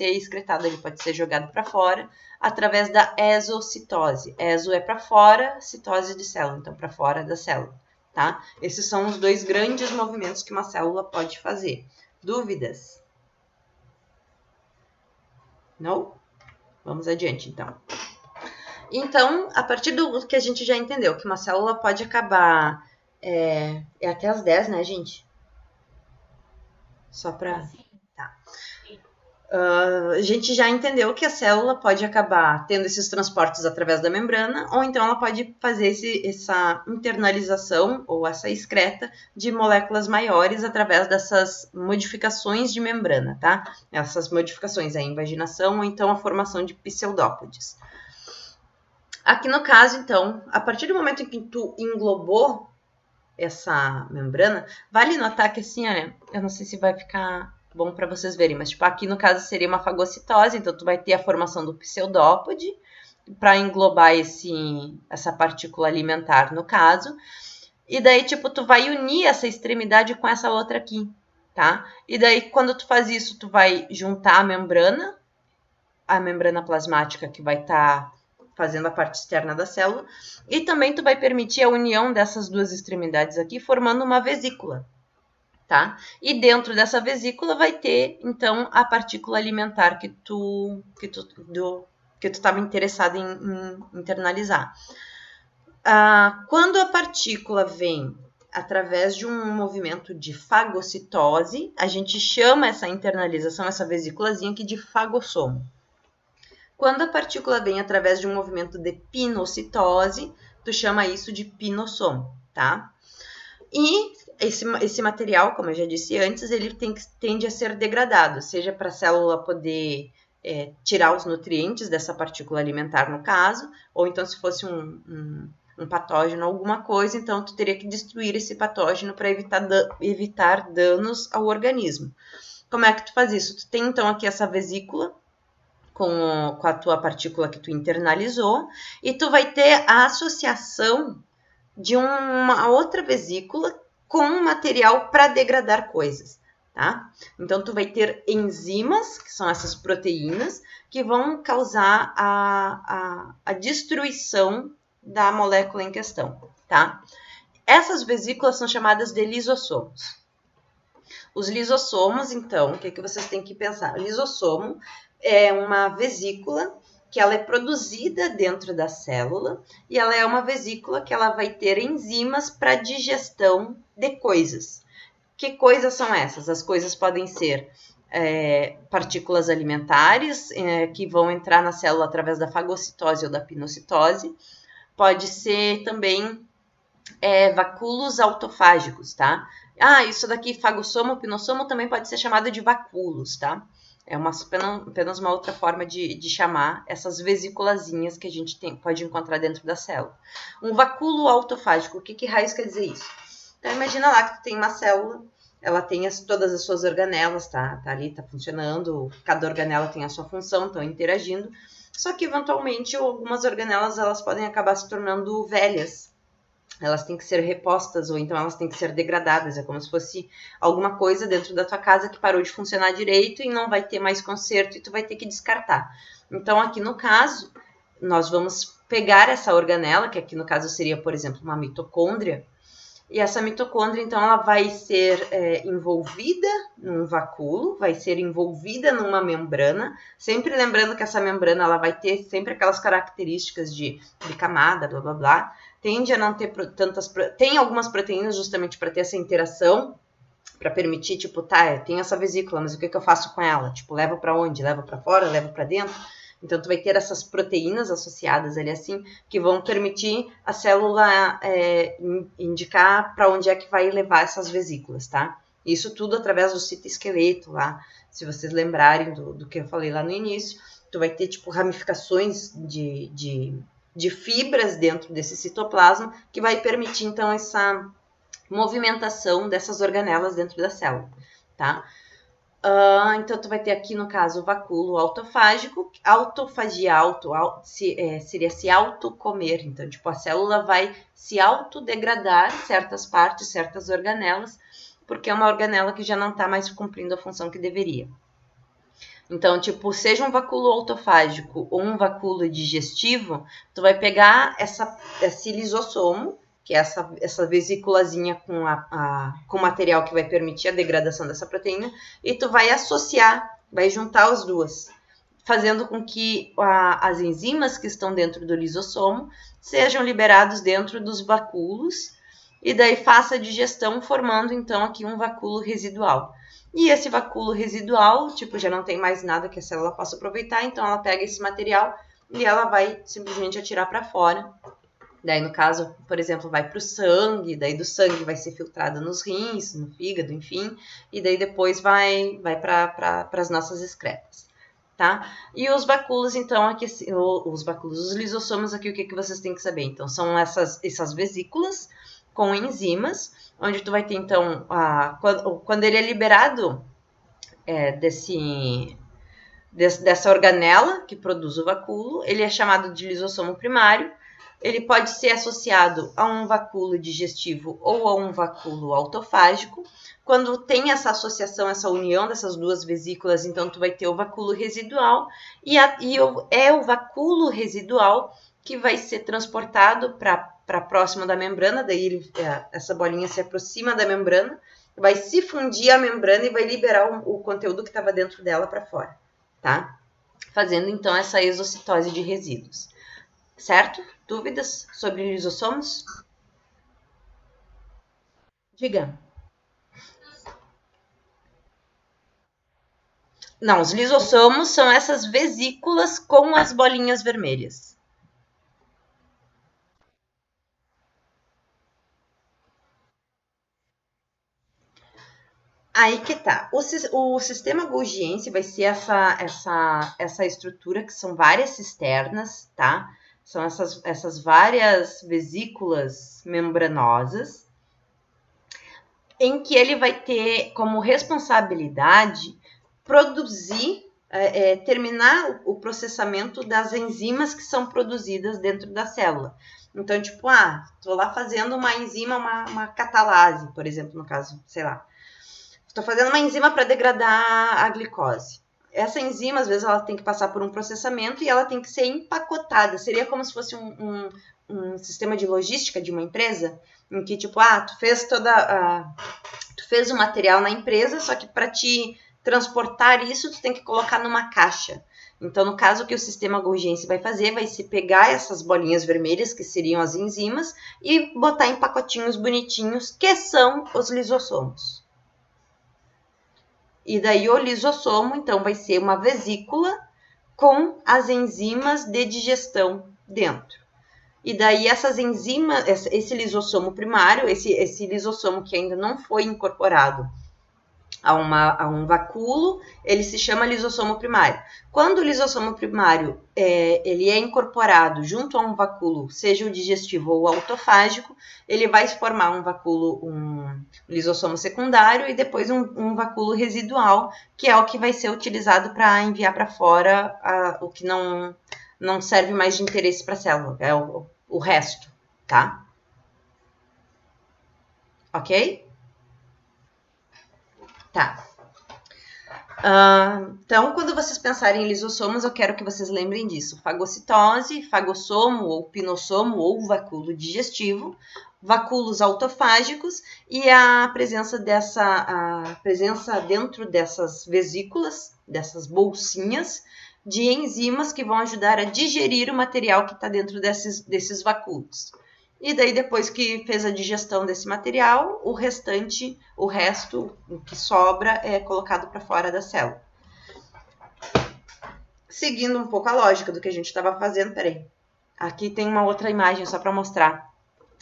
excretado, ele pode ser jogado para fora, através da exocitose. Exo é para fora, citose de célula, então para fora da célula, tá? Esses são os dois grandes movimentos que uma célula pode fazer. Dúvidas? Não? Vamos adiante, então. Então, a partir do que a gente já entendeu, que uma célula pode acabar... É até as 10, né, gente? Só para... Tá. A gente já entendeu que a célula pode acabar tendo esses transportes através da membrana, ou então ela pode fazer essa internalização ou essa excreta de moléculas maiores através dessas modificações de membrana, tá? Essas modificações, a invaginação ou então a formação de pseudópodes. Aqui no caso, então, a partir do momento em que tu englobou essa membrana, vale notar que assim, olha, eu não sei se vai ficar bom para vocês verem, mas tipo, aqui no caso seria uma fagocitose, então tu vai ter a formação do pseudópode para englobar essa partícula alimentar no caso, e daí tipo, tu vai unir essa extremidade com essa outra aqui, tá? E daí quando tu faz isso, tu vai juntar a membrana plasmática que vai estar fazendo a parte externa da célula, e também tu vai permitir a união dessas duas extremidades aqui, formando uma vesícula, tá? E dentro dessa vesícula vai ter, então, a partícula alimentar que tu estava interessado em internalizar. Quando a partícula vem através de um movimento de fagocitose, a gente chama essa internalização, essa vesículazinha aqui, de fagossomo. Quando a partícula vem através de um movimento de pinocitose, tu chama isso de pinossomo, tá? E esse material, como eu já disse antes, ele tende a ser degradado, seja para a célula poder tirar os nutrientes dessa partícula alimentar, no caso, ou então se fosse um patógeno, alguma coisa, então tu teria que destruir esse patógeno para evitar danos ao organismo. Como é que tu faz isso? Tu tem então aqui essa vesícula com a tua partícula que tu internalizou, e tu vai ter a associação de uma outra vesícula com material para degradar coisas, tá? Então, tu vai ter enzimas, que são essas proteínas, que vão causar a destruição da molécula em questão, tá? Essas vesículas são chamadas de lisossomos. Os lisossomos, então, o que vocês têm que pensar? O lisossomo é uma vesícula que ela é produzida dentro da célula e ela é uma vesícula que ela vai ter enzimas para digestão de coisas. Que coisas são essas? As coisas podem ser partículas alimentares que vão entrar na célula através da fagocitose ou da pinocitose. Pode ser também vacúolos autofágicos, tá? Isso daqui, fagossomo, pinossomo, também pode ser chamado de vacúolos, tá? É apenas uma outra forma de chamar essas vesículazinhas que a gente pode encontrar dentro da célula. Um vacúolo autofágico, o que raios quer dizer isso? Então, imagina lá que tu tem uma célula, ela tem todas as suas organelas, tá ali, tá funcionando, cada organela tem a sua função, estão interagindo, só que eventualmente algumas organelas elas podem acabar se tornando velhas. Elas têm que ser repostas ou então elas têm que ser degradadas. É como se fosse alguma coisa dentro da tua casa que parou de funcionar direito e não vai ter mais conserto e tu vai ter que descartar. Então, aqui no caso, nós vamos pegar essa organela, que aqui no caso seria, por exemplo, uma mitocôndria, e essa mitocôndria, então, ela vai ser envolvida num vacúolo, vai ser envolvida numa membrana, sempre lembrando que essa membrana ela vai ter sempre aquelas características de camada, blá, blá, blá. Tende a não ter tem algumas proteínas justamente para ter essa interação, para permitir, tipo, tem essa vesícula, mas o que eu faço com ela? Tipo, levo para onde? Levo para fora? Levo para dentro? Então, tu vai ter essas proteínas associadas ali assim, que vão permitir a célula indicar para onde é que vai levar essas vesículas, tá? Isso tudo através do citoesqueleto lá, se vocês lembrarem do que eu falei lá no início, tu vai ter, tipo, ramificações de fibras dentro desse citoplasma, que vai permitir, então, essa movimentação dessas organelas dentro da célula, tá? Então, tu vai ter aqui, no caso, o vacúolo autofágico. Autofagia, seria se autocomer. Então, tipo, a célula vai se autodegradar certas partes, certas organelas, porque é uma organela que já não está mais cumprindo a função que deveria. Então, tipo, seja um vacúolo autofágico ou um vacúolo digestivo, tu vai pegar esse lisossomo, que é essa vesículazinha com material que vai permitir a degradação dessa proteína, e tu vai associar, vai juntar as duas, fazendo com que as enzimas que estão dentro do lisossomo sejam liberados dentro dos vacúolos, e daí faça a digestão, formando então aqui um vacúolo residual. E esse vacúolo residual, tipo, já não tem mais nada que a célula possa aproveitar, então ela pega esse material e ela vai simplesmente atirar para fora. Daí, no caso, por exemplo, vai para o sangue, daí do sangue vai ser filtrado nos rins, no fígado, enfim, e daí depois vai para as nossas excretas, tá? E os vacúolos, então, aqui, os lisossomos aqui, o que vocês têm que saber? Então, são essas vesículas com enzimas, onde tu vai ter, então, quando ele é liberado dessa organela que produz o vacúolo, ele é chamado de lisossomo primário. Ele pode ser associado a um vacúolo digestivo ou a um vacúolo autofágico. Quando tem essa associação, essa união dessas duas vesículas, então tu vai ter o vacúolo residual e é o vacúolo residual que vai ser transportado para próximo da membrana, daí essa bolinha se aproxima da membrana, vai se fundir a membrana e vai liberar o conteúdo que estava dentro dela para fora, tá? Fazendo então essa exocitose de resíduos. Certo? Dúvidas sobre lisossomos? Diga. Não, os lisossomos são essas vesículas com as bolinhas vermelhas. Aí que tá. O sistema golgiense vai ser essa estrutura que são várias cisternas, tá? São essas várias vesículas membranosas, em que ele vai ter como responsabilidade produzir, terminar o processamento das enzimas que são produzidas dentro da célula. Então, tipo, tô lá fazendo uma enzima, uma catalase, por exemplo, no caso, sei lá. Estou fazendo uma enzima para degradar a glicose. Essa enzima, às vezes, ela tem que passar por um processamento e ela tem que ser empacotada. Seria como se fosse um sistema de logística de uma empresa, em que, tipo, tu fez o material na empresa, só que para te transportar isso, tu tem que colocar numa caixa. Então, no caso, o que o sistema golgiense vai fazer, vai se pegar essas bolinhas vermelhas, que seriam as enzimas, e botar em pacotinhos bonitinhos, que são os lisossomos. E daí o lisossomo, então, vai ser uma vesícula com as enzimas de digestão dentro. E daí essas enzimas, esse lisossomo primário, esse lisossomo que ainda não foi incorporado a um vacúolo, ele se chama lisossomo primário. Quando o lisossomo primário ele é incorporado junto a um vacúolo, seja o digestivo ou o autofágico, ele vai formar um vacúolo, um lisossomo secundário e depois um vacúolo residual, que é o que vai ser utilizado para enviar para fora o que não serve mais de interesse para a célula, é o resto, tá? Ok? Tá. Então, quando vocês pensarem em lisossomos, eu quero que vocês lembrem disso. Fagocitose, fagossomo ou pinossomo ou vacúolo digestivo, vacúolos autofágicos e a presença dentro dessas vesículas, dessas bolsinhas, de enzimas que vão ajudar a digerir o material que está dentro desses vacúolos. E daí, depois que fez a digestão desse material, o resto, o que sobra, é colocado para fora da célula. Seguindo um pouco a lógica do que a gente estava fazendo, peraí. Aqui tem uma outra imagem só para mostrar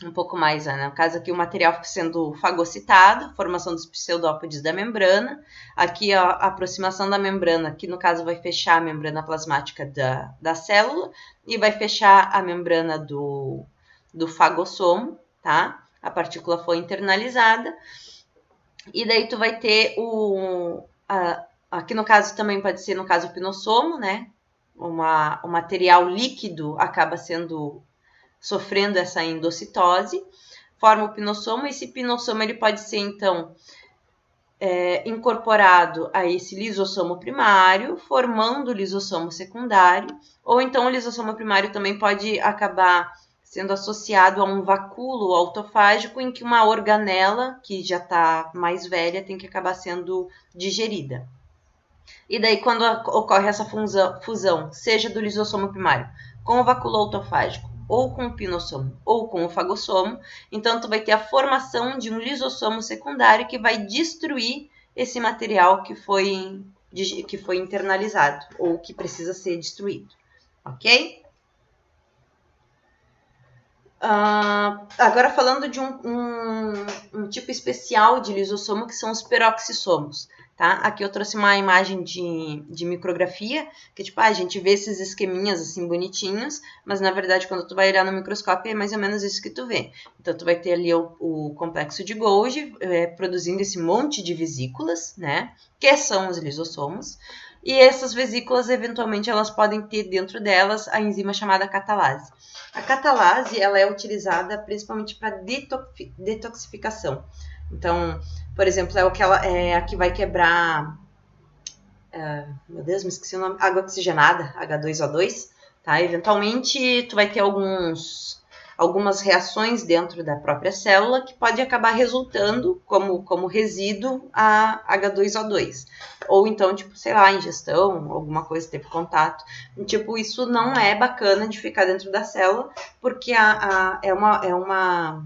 um pouco mais, né? No caso aqui, o material sendo fagocitado, formação dos pseudópodes da membrana. Aqui a aproximação da membrana, que no caso vai fechar a membrana plasmática da célula e vai fechar a membrana do fagossomo, tá? A partícula foi internalizada. E daí tu vai ter aqui no caso também pode ser, no caso, o pinossomo, né? O material líquido acaba sofrendo essa endocitose, forma o pinossomo. Esse pinossomo ele pode ser, então, incorporado a esse lisossomo primário, formando o lisossomo secundário, ou então o lisossomo primário também pode acabar sendo associado a um vacúolo autofágico em que uma organela, que já está mais velha, tem que acabar sendo digerida. E daí, quando ocorre essa fusão, seja do lisossomo primário com o vacúolo autofágico, ou com o pinossomo, ou com o fagossomo, então tu vai ter a formação de um lisossomo secundário que vai destruir esse material que foi internalizado, ou que precisa ser destruído, ok? Agora falando de um tipo especial de lisossomo, que são os peroxissomos, tá? Aqui eu trouxe uma imagem de micrografia, que tipo, a gente vê esses esqueminhas assim bonitinhos, mas na verdade quando tu vai olhar no microscópio é mais ou menos isso que tu vê. Então tu vai ter ali o complexo de Golgi produzindo esse monte de vesículas, né? Que são os lisossomos. E essas vesículas, eventualmente, elas podem ter dentro delas a enzima chamada catalase. A catalase, ela é utilizada principalmente para detoxificação. Então, por exemplo, é a que vai quebrar... meu Deus, me esqueci o nome. Água oxigenada, H2O2. Tá? Eventualmente, tu vai ter alguns algumas reações dentro da própria célula que pode acabar resultando como resíduo a H2O2. Ou então, tipo, sei lá, ingestão, alguma coisa teve contato. Tipo, isso não é bacana de ficar dentro da célula, porque é uma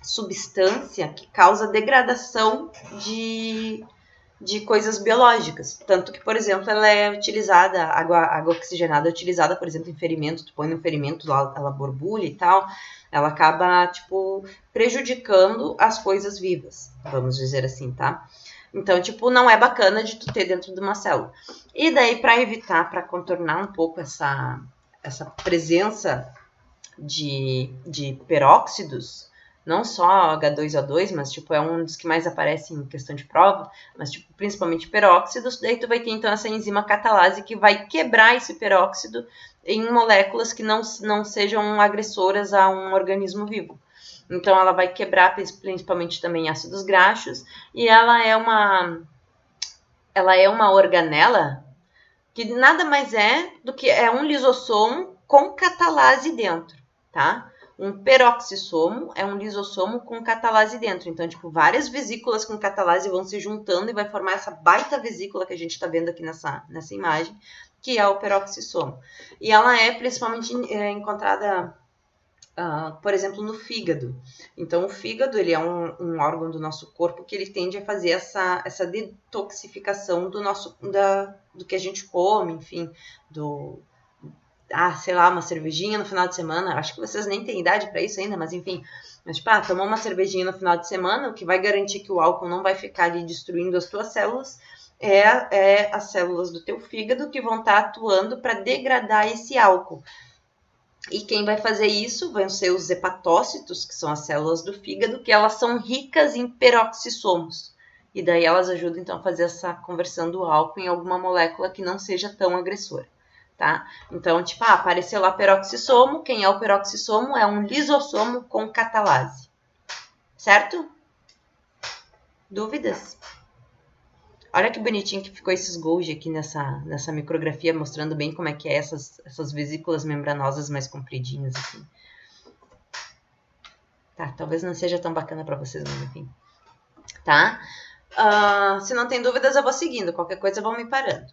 substância que causa degradação de coisas biológicas. Tanto que, por exemplo, ela é utilizada, água oxigenada é utilizada, por exemplo, em ferimento. Tu põe no ferimento, ela borbulha e tal. Ela acaba, tipo, prejudicando as coisas vivas, vamos dizer assim, tá? Então, tipo, não é bacana de tu ter dentro de uma célula. E daí, para evitar, para contornar um pouco essa presença de peróxidos, não só H2O2, mas tipo, é um dos que mais aparece em questão de prova, mas tipo, principalmente peróxidos, daí tu vai ter então essa enzima catalase que vai quebrar esse peróxido em moléculas que não sejam agressoras a um organismo vivo. Então ela vai quebrar principalmente também ácidos graxos, e ela é uma organela que nada mais é do que um lisossomo com catalase dentro, tá? Um peroxissomo é um lisossomo com catalase dentro. Então, tipo, várias vesículas com catalase vão se juntando e vai formar essa baita vesícula que a gente está vendo aqui nessa imagem, que é o peroxissomo. E ela é principalmente encontrada, por exemplo, no fígado. Então, o fígado ele é um órgão do nosso corpo que ele tende a fazer essa detoxificação do que a gente come, enfim, sei lá, uma cervejinha no final de semana. Acho que vocês nem têm idade para isso ainda, mas enfim. Mas, tipo, tomar uma cervejinha no final de semana, o que vai garantir que o álcool não vai ficar ali destruindo as tuas células é as células do teu fígado que vão estar atuando para degradar esse álcool. E quem vai fazer isso vão ser os hepatócitos, que são as células do fígado, que elas são ricas em peroxissomos. E daí elas ajudam, então, a fazer essa conversão do álcool em alguma molécula que não seja tão agressora. Tá? Então, tipo, apareceu lá peroxissomo. Quem é o peroxissomo? É um lisossomo com catalase. Certo? Dúvidas? Olha que bonitinho que ficou esses Golgi aqui nessa micrografia, mostrando bem como é que é essas vesículas membranosas mais compridinhas, assim. Tá, talvez não seja tão bacana para vocês, mas enfim. Tá? Se não tem dúvidas, eu vou seguindo. Qualquer coisa, vão me parando.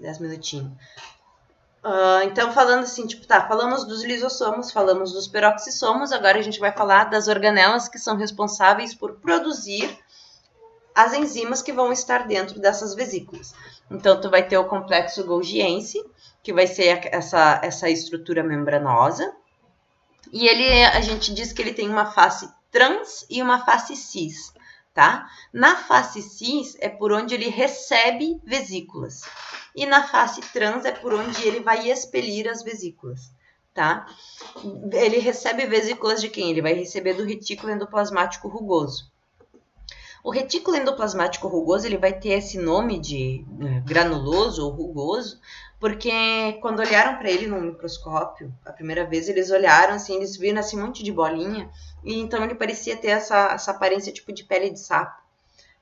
10 minutinhos. Então, falando assim, tipo, falamos dos lisossomos, falamos dos peroxissomos, agora a gente vai falar das organelas que são responsáveis por produzir as enzimas que vão estar dentro dessas vesículas. Então, tu vai ter o complexo golgiense, que vai ser essa estrutura membranosa, e a gente diz que ele tem uma face trans e uma face cis, tá? Na face cis é por onde ele recebe vesículas. E na face trans é por onde ele vai expelir as vesículas, tá? Ele recebe vesículas de quem? Ele vai receber do retículo endoplasmático rugoso. O retículo endoplasmático rugoso, ele vai ter esse nome de granuloso ou rugoso, porque quando olharam para ele no microscópio, a primeira vez eles olharam assim, eles viram assim um monte de bolinha, e então ele parecia ter essa aparência tipo de pele de sapo.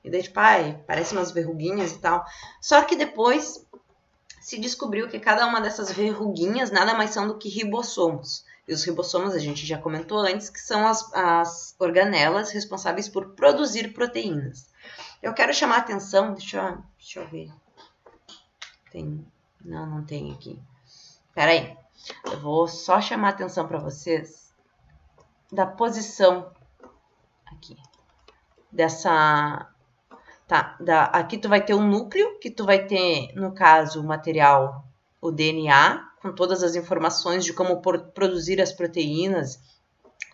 E daí, tipo, parece umas verruguinhas e tal. Só que depois se descobriu que cada uma dessas verruguinhas nada mais são do que ribossomos. E os ribossomos, a gente já comentou antes, que são as organelas responsáveis por produzir proteínas. Eu quero chamar a atenção, deixa eu ver. Não tem aqui. Espera aí. Eu vou só chamar a atenção para vocês da posição aqui. Aqui tu vai ter um núcleo, que tu vai ter, no caso, o material, o DNA, com todas as informações de como produzir as proteínas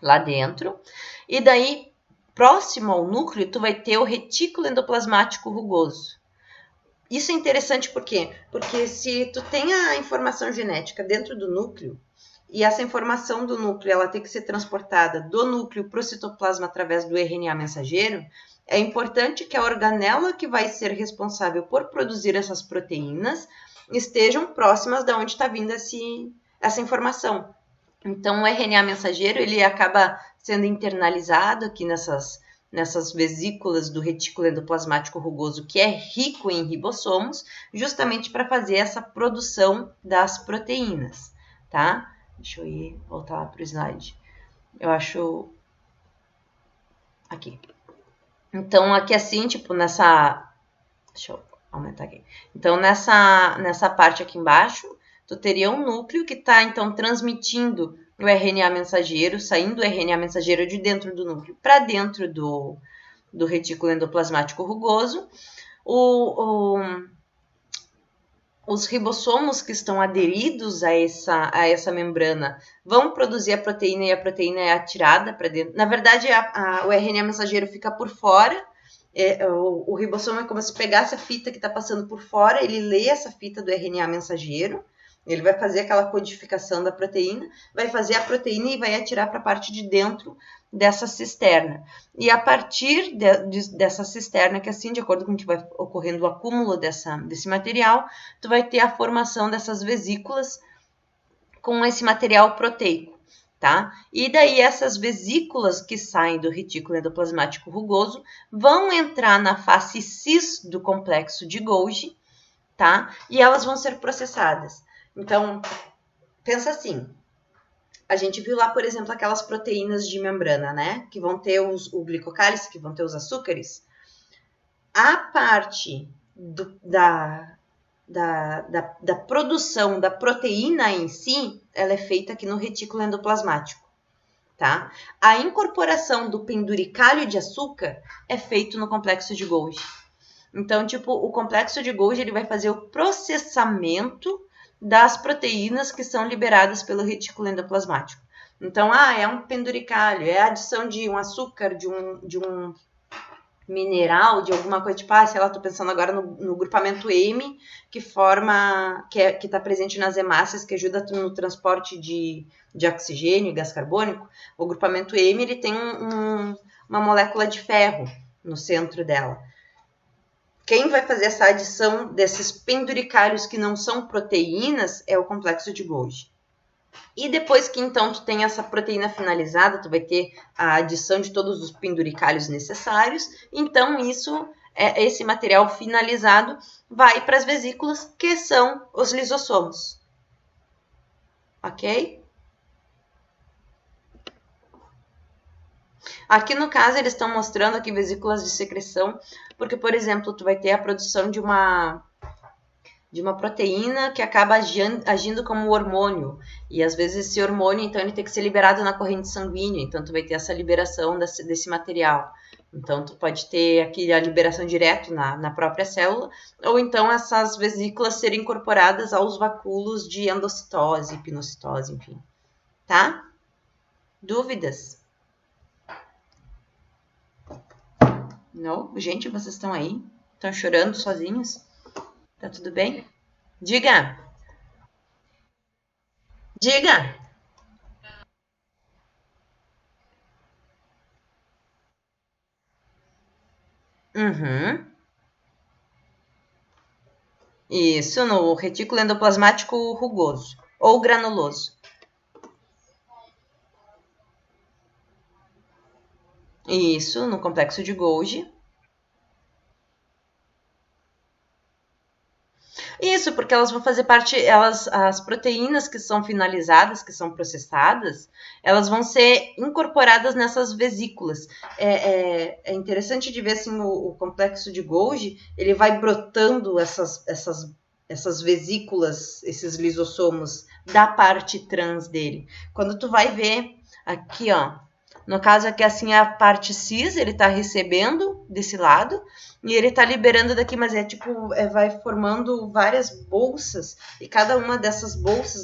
lá dentro. E daí, próximo ao núcleo, tu vai ter o retículo endoplasmático rugoso. Isso é interessante por quê? Porque se tu tem a informação genética dentro do núcleo, e essa informação do núcleo ela tem que ser transportada do núcleo para o citoplasma através do RNA mensageiro, é importante que a organela que vai ser responsável por produzir essas proteínas estejam próximas de onde está vindo essa informação. Então, o RNA mensageiro ele acaba sendo internalizado aqui nessas vesículas do retículo endoplasmático rugoso, que é rico em ribossomos, justamente para fazer essa produção das proteínas, tá? Deixa eu voltar lá para o slide. Eu acho... Aqui. Então, aqui assim, tipo, nessa... Deixa eu aumentar aqui. Então, nessa parte aqui embaixo, tu teria um núcleo que está, então, transmitindo o RNA mensageiro, saindo o RNA mensageiro de dentro do núcleo para dentro do retículo endoplasmático rugoso. Os ribossomos que estão aderidos a essa membrana vão produzir a proteína e a proteína é atirada para dentro. Na verdade, o RNA mensageiro fica por fora. O ribossomo é como se pegasse a fita que está passando por fora, ele lê essa fita do RNA mensageiro, ele vai fazer aquela codificação da proteína, vai fazer a proteína e vai atirar para a parte de dentro dessa cisterna. E a partir dessa cisterna, que assim, de acordo com o que vai ocorrendo o acúmulo desse material, tu vai ter a formação dessas vesículas com esse material proteico, tá? E daí essas vesículas que saem do retículo endoplasmático rugoso vão entrar na face cis do complexo de Golgi, tá? E elas vão ser processadas. Então, pensa assim, a gente viu lá, por exemplo, aquelas proteínas de membrana, né? Que vão ter o glicocálice, que vão ter os açúcares. A parte da produção da proteína em si, ela é feita aqui no retículo endoplasmático, tá? A incorporação do penduricalho de açúcar é feito no complexo de Golgi. Então, tipo, o complexo de Golgi, ele vai fazer o processamento das proteínas que são liberadas pelo retículo endoplasmático. Então, é um penduricalho, é a adição de um açúcar, de um mineral, de alguma coisa, tipo, sei lá, tô pensando agora no grupamento M, que está presente nas hemácias, que ajuda no transporte de oxigênio e gás carbônico. O grupamento M, ele tem uma molécula de ferro no centro dela. Quem vai fazer essa adição desses penduricalhos que não são proteínas é o complexo de Golgi. E depois que então tu tem essa proteína finalizada, tu vai ter a adição de todos os penduricalhos necessários. Então esse material finalizado vai para as vesículas, que são os lisossomos. Ok? Aqui no caso eles estão mostrando aqui vesículas de secreção, porque, por exemplo, tu vai ter a produção de uma proteína que acaba agindo como hormônio. E às vezes esse hormônio, então, ele tem que ser liberado na corrente sanguínea. Então, tu vai ter essa liberação desse material. Então, tu pode ter aqui a liberação direto na própria célula, ou então essas vesículas serem incorporadas aos vacúolos de endocitose, pinocitose, enfim. Tá? Dúvidas? Não? Gente, vocês estão aí? Estão chorando sozinhos? Tá tudo bem? Diga! Diga! Uhum. Isso, no retículo endoplasmático rugoso ou granuloso. Isso, no complexo de Golgi. Isso, porque elas vão fazer parte, as proteínas que são finalizadas, que são processadas, elas vão ser incorporadas nessas vesículas. É interessante de ver assim, o complexo de Golgi, ele vai brotando essas vesículas, esses lisossomos da parte trans dele. Quando tu vai ver aqui, ó, no caso aqui assim a parte cis, ele está recebendo desse lado, e ele tá liberando daqui, mas vai formando várias bolsas, e cada uma dessas bolsas,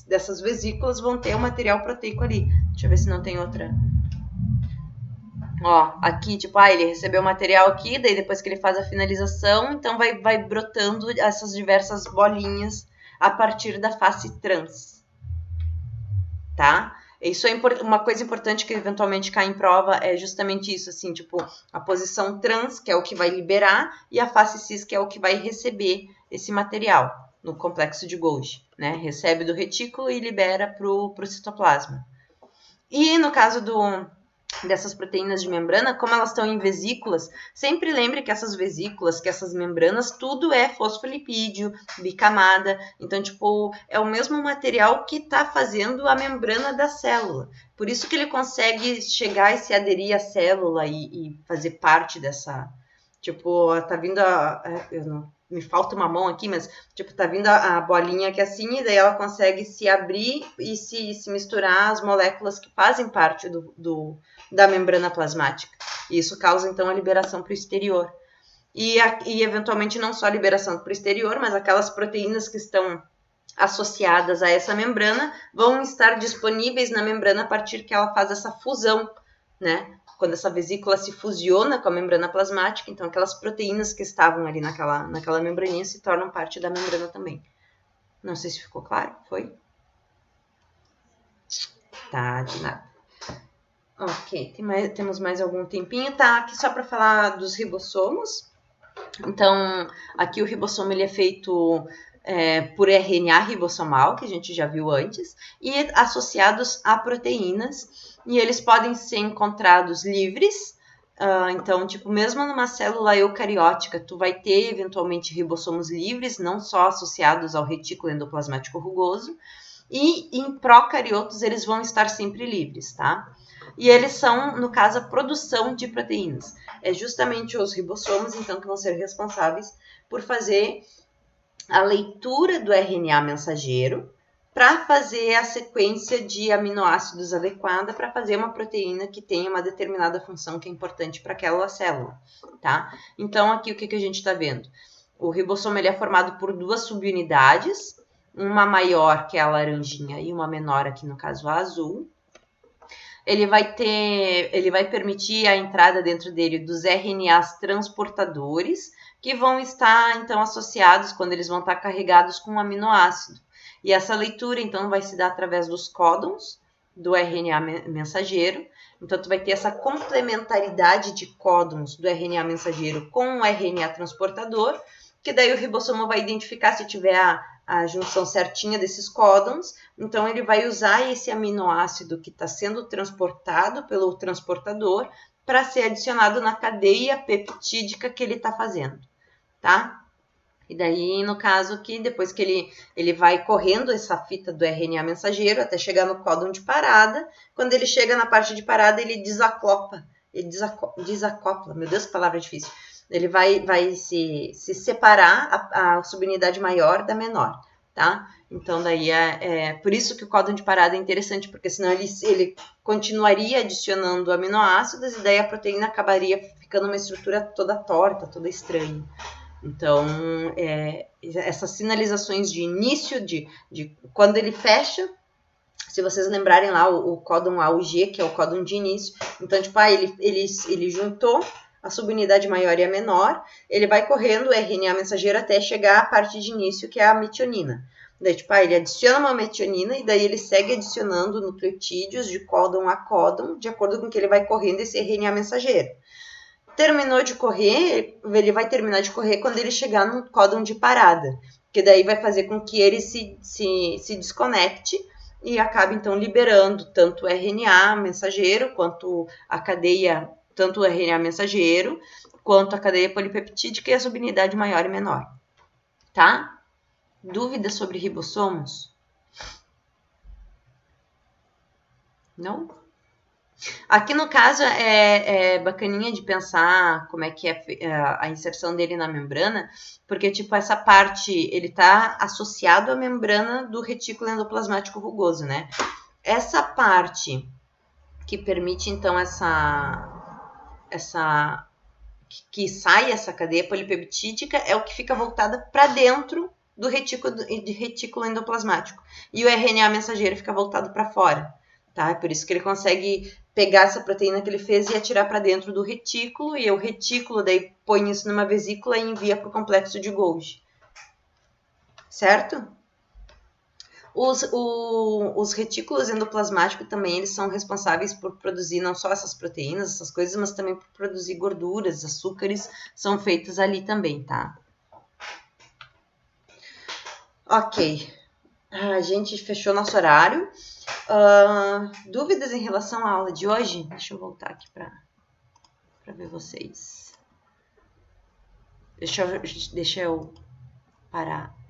dessas vesículas, vão ter um material proteico ali. Deixa eu ver se não tem outra. Ó, aqui, ele recebeu o material aqui, daí depois que ele faz a finalização, então vai brotando essas diversas bolinhas a partir da face trans. Tá? Isso é uma coisa importante que eventualmente cai em prova, é justamente isso, assim, a posição trans, que é o que vai liberar, e a face cis, que é o que vai receber esse material no complexo de Golgi, né? Recebe do retículo e libera para o citoplasma. E no caso dessas proteínas de membrana, como elas estão em vesículas, sempre lembre que essas vesículas, que essas membranas, tudo é fosfolipídio, bicamada. Então, tipo, é o mesmo material que está fazendo a membrana da célula. Por isso que ele consegue chegar e se aderir à célula e fazer parte dessa... Tipo, tá vindo me falta uma mão aqui, mas, tipo, tá vindo a bolinha aqui assim, e daí ela consegue se abrir e se misturar as moléculas que fazem parte da membrana plasmática. E isso causa, então, a liberação para o exterior. E, eventualmente, não só a liberação para o exterior, mas aquelas proteínas que estão associadas a essa membrana vão estar disponíveis na membrana a partir que ela faz essa fusão, né? Quando essa vesícula se fusiona com a membrana plasmática, então aquelas proteínas que estavam ali naquela membraninha se tornam parte da membrana também. Não sei se ficou claro, foi? Tá, de nada. Ok, temos mais algum tempinho. Tá, aqui só para falar dos ribossomos. Então, aqui o ribossomo ele é feito por RNA ribossomal, que a gente já viu antes, e associados a proteínas, e eles podem ser encontrados livres. Então, tipo, mesmo numa célula eucariótica, tu vai ter eventualmente ribossomos livres, não só associados ao retículo endoplasmático rugoso, e em procariotos eles vão estar sempre livres, tá? E eles são, no caso, a produção de proteínas. É justamente os ribossomos, então, que vão ser responsáveis por fazer a leitura do RNA mensageiro para fazer a sequência de aminoácidos adequada para fazer uma proteína que tenha uma determinada função que é importante para aquela célula, tá? Então, aqui o que a gente está vendo? O ribossomo ele é formado por duas subunidades, uma maior, que é a laranjinha, e uma menor, aqui no caso a azul. Ele vai permitir a entrada dentro dele dos RNAs transportadores, que vão estar, então, associados, quando eles vão estar carregados com um aminoácido. E essa leitura, então, vai se dar através dos códons do RNA mensageiro. Então, tu vai ter essa complementaridade de códons do RNA mensageiro com o RNA transportador, que daí o ribossomo vai identificar se tiver a junção certinha desses códons, então ele vai usar esse aminoácido que está sendo transportado pelo transportador para ser adicionado na cadeia peptídica que ele está fazendo, tá? E daí, no caso que depois que ele vai correndo essa fita do RNA mensageiro até chegar no códon de parada, quando ele chega na parte de parada, ele desacopla, meu Deus, que palavra difícil. Ele vai se separar a subunidade maior da menor, tá? Então, daí por isso que o códon de parada é interessante, porque senão ele continuaria adicionando aminoácidos e daí a proteína acabaria ficando uma estrutura toda torta, toda estranha. Então, essas sinalizações de início, de quando ele fecha, se vocês lembrarem lá o códon A, o G, que é o códon de início, então, tipo, ele juntou a subunidade maior e a menor, ele vai correndo o RNA mensageiro até chegar à parte de início, que é a metionina. Daí, tipo, ele adiciona uma metionina e daí ele segue adicionando nucleotídeos de códon a códon, de acordo com que ele vai correndo esse RNA mensageiro. Terminou de correr, ele vai terminar de correr quando ele chegar no códon de parada, que daí vai fazer com que ele se desconecte e acabe, então, liberando tanto o RNA mensageiro quanto a cadeia, tanto o RNA mensageiro, quanto a cadeia polipeptídica e a subunidade maior e menor. Tá? Dúvidas sobre ribossomos? Não? Aqui, no caso, é bacaninha de pensar como é que é a inserção dele na membrana, porque, tipo, essa parte, ele tá associado à membrana do retículo endoplasmático rugoso, né? Essa parte que permite, então, que sai essa cadeia polipeptídica é o que fica voltada para dentro do retículo endoplasmático. E o RNA mensageiro fica voltado para fora, tá? É por isso que ele consegue pegar essa proteína que ele fez e atirar para dentro do retículo, e o retículo daí põe isso numa vesícula e envia para o complexo de Golgi. Certo? Os retículos endoplasmáticos também, eles são responsáveis por produzir não só essas proteínas, essas coisas, mas também por produzir gorduras, açúcares, são feitos ali também, tá? Ok. A gente fechou nosso horário. Dúvidas em relação à aula de hoje? Deixa eu voltar aqui para ver vocês. Deixa eu parar